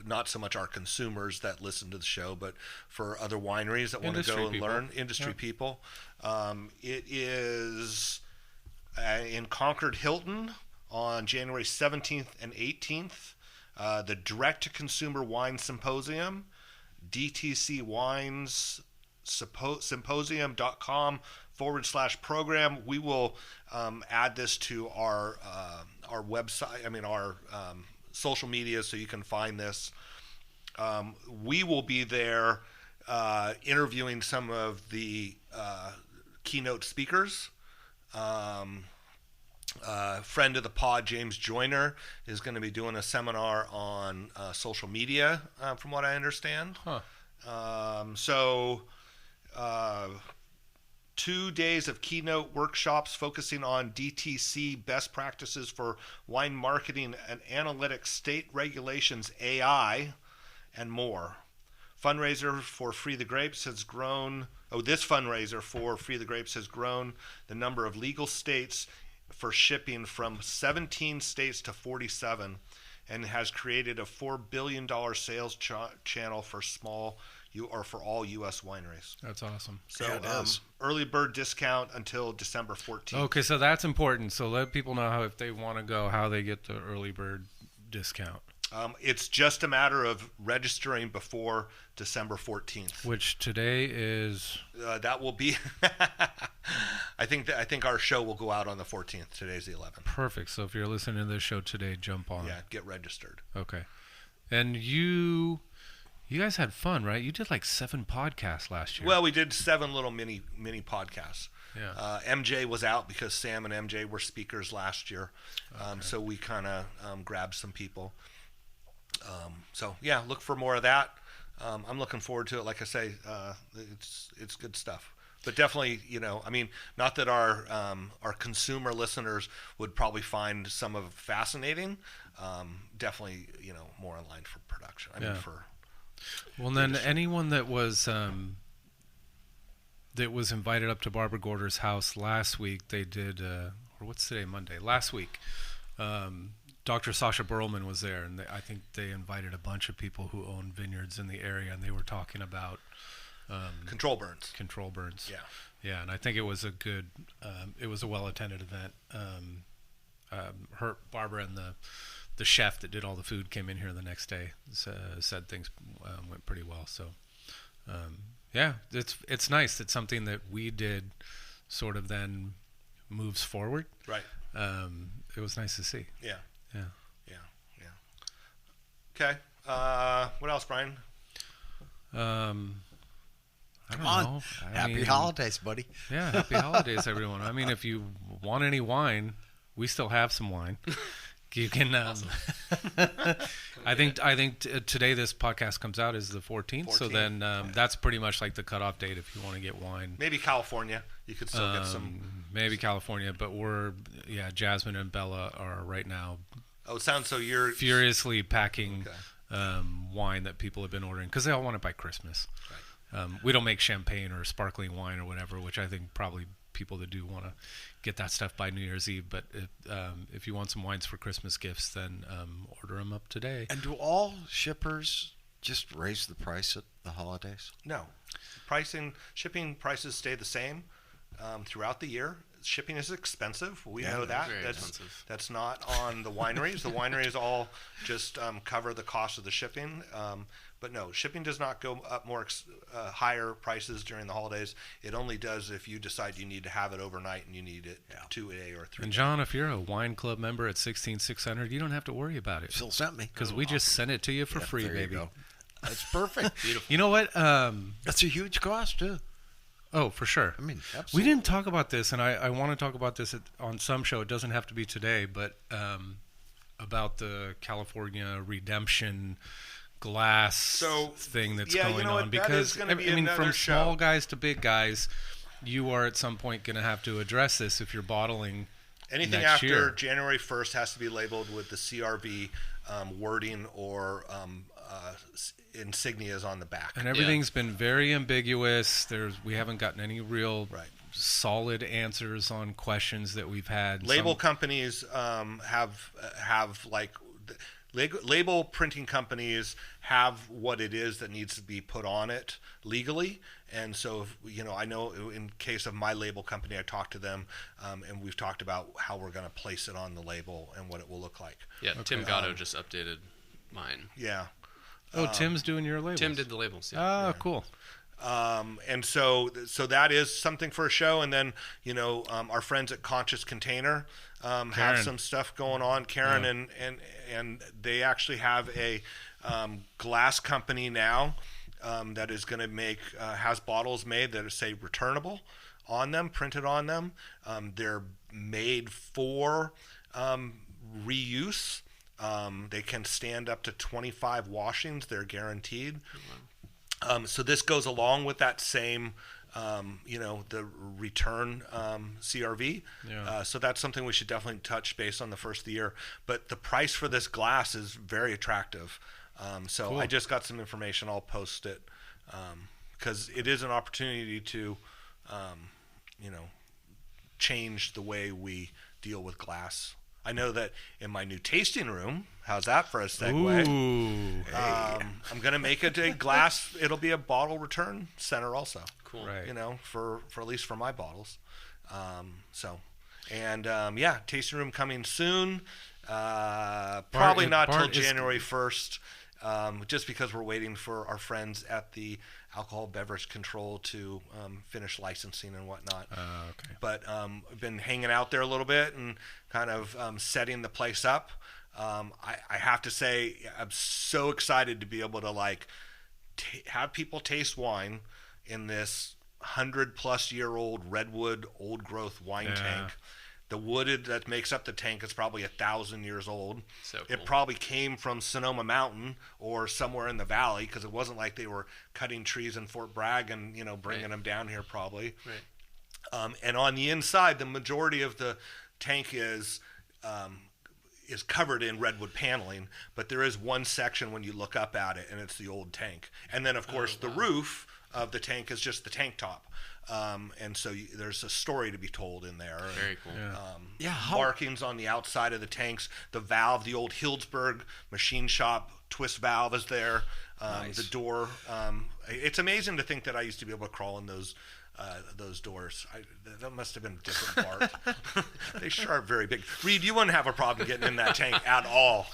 not so much our consumers that listen to the show, but for other wineries that want to go and learn, industry people. It is in Concord Hilton on January 17th and 18th, the direct-to-consumer wine symposium, dtcwinesymposium.com/program. We will add this to our website, our social media, so you can find this. We will be there interviewing some of the keynote speakers. Friend of the pod, James Joyner, is going to be doing a seminar on social media, from what I understand. 2 days of keynote workshops focusing on DTC best practices for wine marketing and analytics, state regulations, AI, and more. Fundraiser for Free the Grapes has grown. This fundraiser for Free the Grapes has grown the number of legal states for shipping from 17 states to 47, and has created a $4 billion sales channel for for all U.S. wineries. That's awesome. So early bird discount until December 14th. Okay, so that's important. So let people know how, if they want to go, how they get the early bird discount. It's just a matter of registering before December 14th. Which today is... that will be... I think our show will go out on the 14th. Today's the 11th. Perfect. So if you're listening to this show today, jump on. Yeah, get registered. Okay. And you guys had fun, right? You did like 7 podcasts last year. Well, we did 7 little mini podcasts. Yeah. MJ was out because Sam and MJ were speakers last year. So we kind of grabbed some people. Look for more of that. I'm looking forward to it. Like I say, it's good stuff. But definitely, not that our consumer listeners would probably find some of it fascinating. Definitely, more in line for production. Well, then anyone that was invited up to Barbara Gorder's house last week, they did, or what's today, Monday? Last week, Dr. Sasha Berlman was there, and I think they invited a bunch of people who own vineyards in the area, and they were talking about control burns. Yeah, and I think it was a good, it was a well-attended event. Barbara and the chef that did all the food came in here the next day, said things went pretty well. So, it's nice. It's something that we did sort of then moves forward. Right. It was nice to see. Yeah. Yeah. Okay. What else, Brian? Come on. Happy holidays, buddy. Yeah, happy holidays, everyone. I mean, if you want any wine, we still have some wine. You can. I think today this podcast comes out is the 14th. So then that's pretty much like the cutoff date if you want to get wine. Maybe California. You could still get some. Maybe California, but Jasmine and Bella are right now. Oh, it sounds so you're furiously packing wine that people have been ordering because they all want it by Christmas. Right. We don't make champagne or sparkling wine or whatever, which I think probably people that do want to get that stuff by New Year's Eve. But if you want some wines for Christmas gifts, then order them up today. And do all shippers just raise the price at the holidays? No. Shipping prices stay the same throughout the year. Shipping is expensive. We know that. That's not on the wineries. The wineries all just cover the cost of the shipping. But no, shipping does not go up higher prices during the holidays. It only does if you decide you need to have it overnight and you need it 2 day or 3 And day. John, if you're a wine club member at 16600, you don't have to worry about it. Phil sent me. Because we just sent it to you for free, there baby. You go. That's perfect. Beautiful. You know what? That's a huge cost too. Oh, for sure. I mean, We absolutely. didn't talk about this, and I want to talk about this on some show. It doesn't have to be today, but about the California redemption glass thing that's yeah, going you know on. what, that because is gonna be from another small show. guys to big guys, you are at some point going to have to address this if you're bottling. Anything next after year. January 1st has to be labeled with the CRV wording or insignias on the back. And everything's been very ambiguous. We haven't gotten any real Right. solid answers on questions that we've had. Label companies have like label printing companies have what it is that needs to be put on it legally. And so, I know in case of my label company, I talked to them, and we've talked about how we're going to place it on the label and what it will look like. Yeah, Tim Gatto just updated mine. Yeah. Oh, Tim's doing your labels. Tim did the labels. Yeah. Oh, cool. And so that is something for a show. And then, our friends at Conscious Container have Karen. some stuff going on. Karen and they actually have a glass company now that is going to make has bottles made that say returnable on them, printed on them. They're made for reuse. They can stand up to 25 washings. They're guaranteed. So this goes along with that same, the return CRV. Yeah. So that's something we should definitely touch base on the first of the year. But the price for this glass is very attractive. So Cool. I just got some information. I'll post it because it is an opportunity to, change the way we deal with glass. I know that in my new tasting room, how's that for a segue? Ooh. I'm going to make it a glass. It'll be a bottle return center also. Cool. Right. For at least for my bottles. Tasting room coming soon. Probably not till Bart is- January 1st. Just because we're waiting for our friends at the Alcohol Beverage Control to finish licensing and whatnot. Okay. But I've been hanging out there a little bit and kind of setting the place up. I have to say, I'm so excited to be able to have people taste wine in this 100+ year old redwood old growth wine tank. The wooded that makes up the tank is probably 1,000 years old. So cool. It probably came from Sonoma Mountain or somewhere in the valley because it wasn't like they were cutting trees in Fort Bragg and bringing them down here probably. Right. And on the inside, the majority of the tank is covered in redwood paneling, but there is one section when you look up at it, and it's the old tank. And then, of course, the roof of the tank is just the tank top. And so there's a story to be told in there. Very cool. Markings on the outside of the tanks. The valve, the old Healdsburg machine shop twist valve is there. Nice. The door. It's amazing to think that I used to be able to crawl in those doors. That must have been a different part. They sure are very big. Reid, you wouldn't have a problem getting in that tank at all.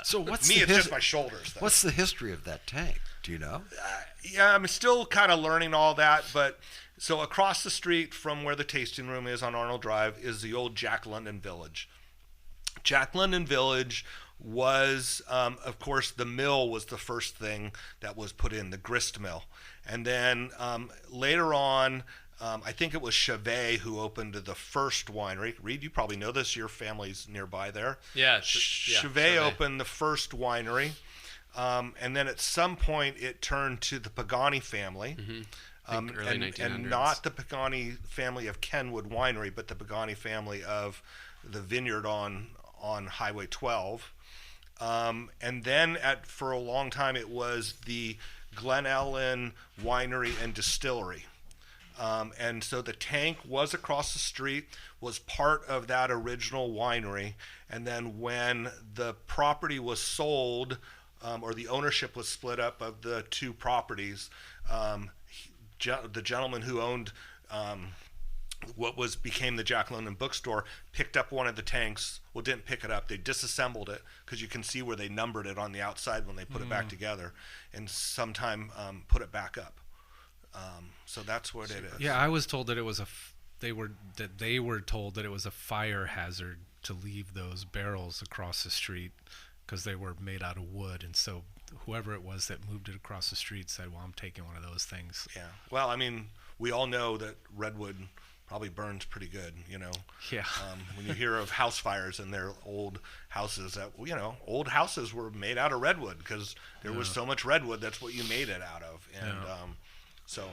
So what's Me, the it's just my shoulders. Though. What's the history of that tank? Do you know? Yeah, I'm still kind of learning all that, but so across the street from where the tasting room is on Arnold Drive is the old Jack London Village. Jack London Village was, of course, the mill was the first thing that was put in, the grist mill. And then later on, I think it was Chevet who opened the first winery. Reid, you probably know this. Your family's nearby there. Yeah. Chevet opened the first winery. And then at some point it turned to the Pagani family. Mm-hmm. Early 1900s. And not the Pagani family of Kenwood Winery, but the Pagani family of the vineyard on Highway 12. And then for a long time it was the Glen Ellen Winery and Distillery. And so the tank was across the street, was part of that original winery. And then when the property was sold, or the ownership was split up of the two properties, the gentleman who owned what became the Jack London bookstore picked up one of the tanks. Well, didn't pick it up. They disassembled it because you can see where they numbered it on the outside when they put it back together, and sometime put it back up. So that's what it is. Yeah, I was told that it was they were told that it was a fire hazard to leave those barrels across the street because they were made out of wood, and so whoever it was that moved it across the street said, "Well, I'm taking one of those things." Yeah. Well, I mean, we all know that redwood probably burns pretty good, you know. Yeah. When you hear of house fires in their old houses, that, you know, old houses were made out of redwood because there was so much redwood. That's what you made it out of. And so,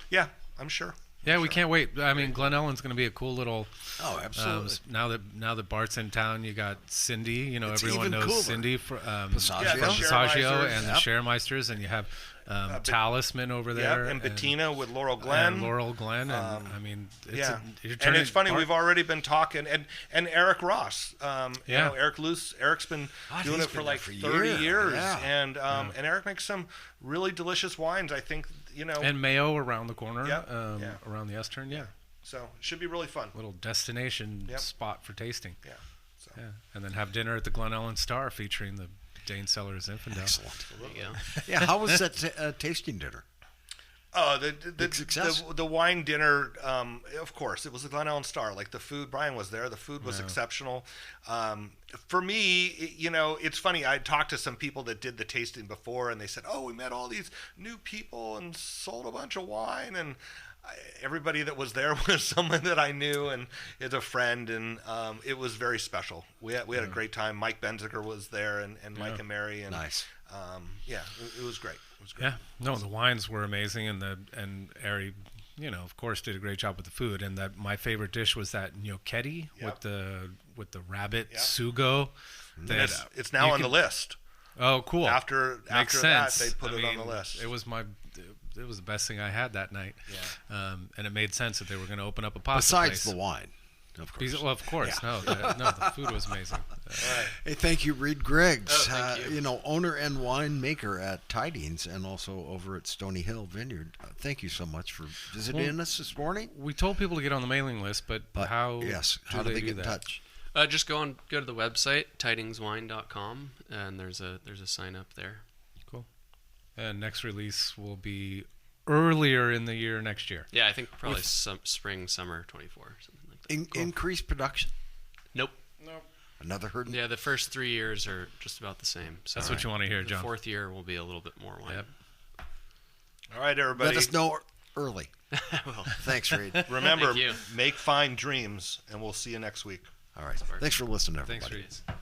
yeah, I'm sure. Yeah, we can't wait. I mean, Glen Ellen's going to be a cool little. Oh, absolutely. Now that Bart's in town, you got Cindy. You know, It's everyone even knows cooler. Cindy from Passaggio. Passaggio and the Yep. Schermeisters, and you have Talisman over there, and Bettina with Laurel Glen. and Laurel Glen, and I mean, and it's funny. We've already been talking, and Eric Ross. You know, Eric Luce. Eric's been doing he's it for been like there 30 years, Yeah. and Eric makes some really delicious wines. I think, you know, and Mayo around the corner, Yeah. around the S-turn, so it should be really fun. little destination spot for tasting. Yeah. So. Yeah, and then have dinner at the Glen Ellen Star featuring the Dane Cellars Zinfandel. Excellent. There you go. Yeah, how was that tasting dinner? Oh, Big success? the wine dinner, of course, it was the Glen Ellen Star. Like, the food, Brian was there. The food was exceptional. For me, you know, it's funny. I talked to some people that did the tasting before, and they said, "Oh, we met all these new people and sold a bunch of wine." And everybody that was there was someone that I knew and is a friend, and it was very special. We had a great time. Mike Benziger was there, and Mike and Mary, and Nice. It was great. It was great. Yeah, no, the wines were amazing, and Ari, you know, of course, did a great job with the food. And that my favorite dish was that gnocchetti with the rabbit sugo. And it's now on the list. Oh, cool. After Makes that, sense. they put it on the mean, list. It was the best thing I had that night. Yeah. And it made sense that they were going to open up a pasta Besides place. the wine, of course. Well, of course. Yeah. The food was amazing. Hey, thank you, Reid Griggs. thank you. You know, owner and winemaker at Tidings and also over at Stony Hill Vineyard. Thank you so much for visiting us this morning. We told people to get on the mailing list, but how? Yes, do how do they do get in that? touch? Just go to the website tidingswine.com, and there's a sign up there. Cool. And next release will be earlier in the year next year. Yeah, I think probably spring, summer 24, something like that. Increased production. Nope. Another herd. Yeah, the first 3 years are just about the same. So That's what you want to hear, the John. fourth year will be a little bit more wine. Yep. All right, everybody. Let us know early. Well, Thanks, Reid. Remember, Thank you. make fine dreams, and we'll see you next week. All right. Thanks for listening, everybody. Thanks, Reid.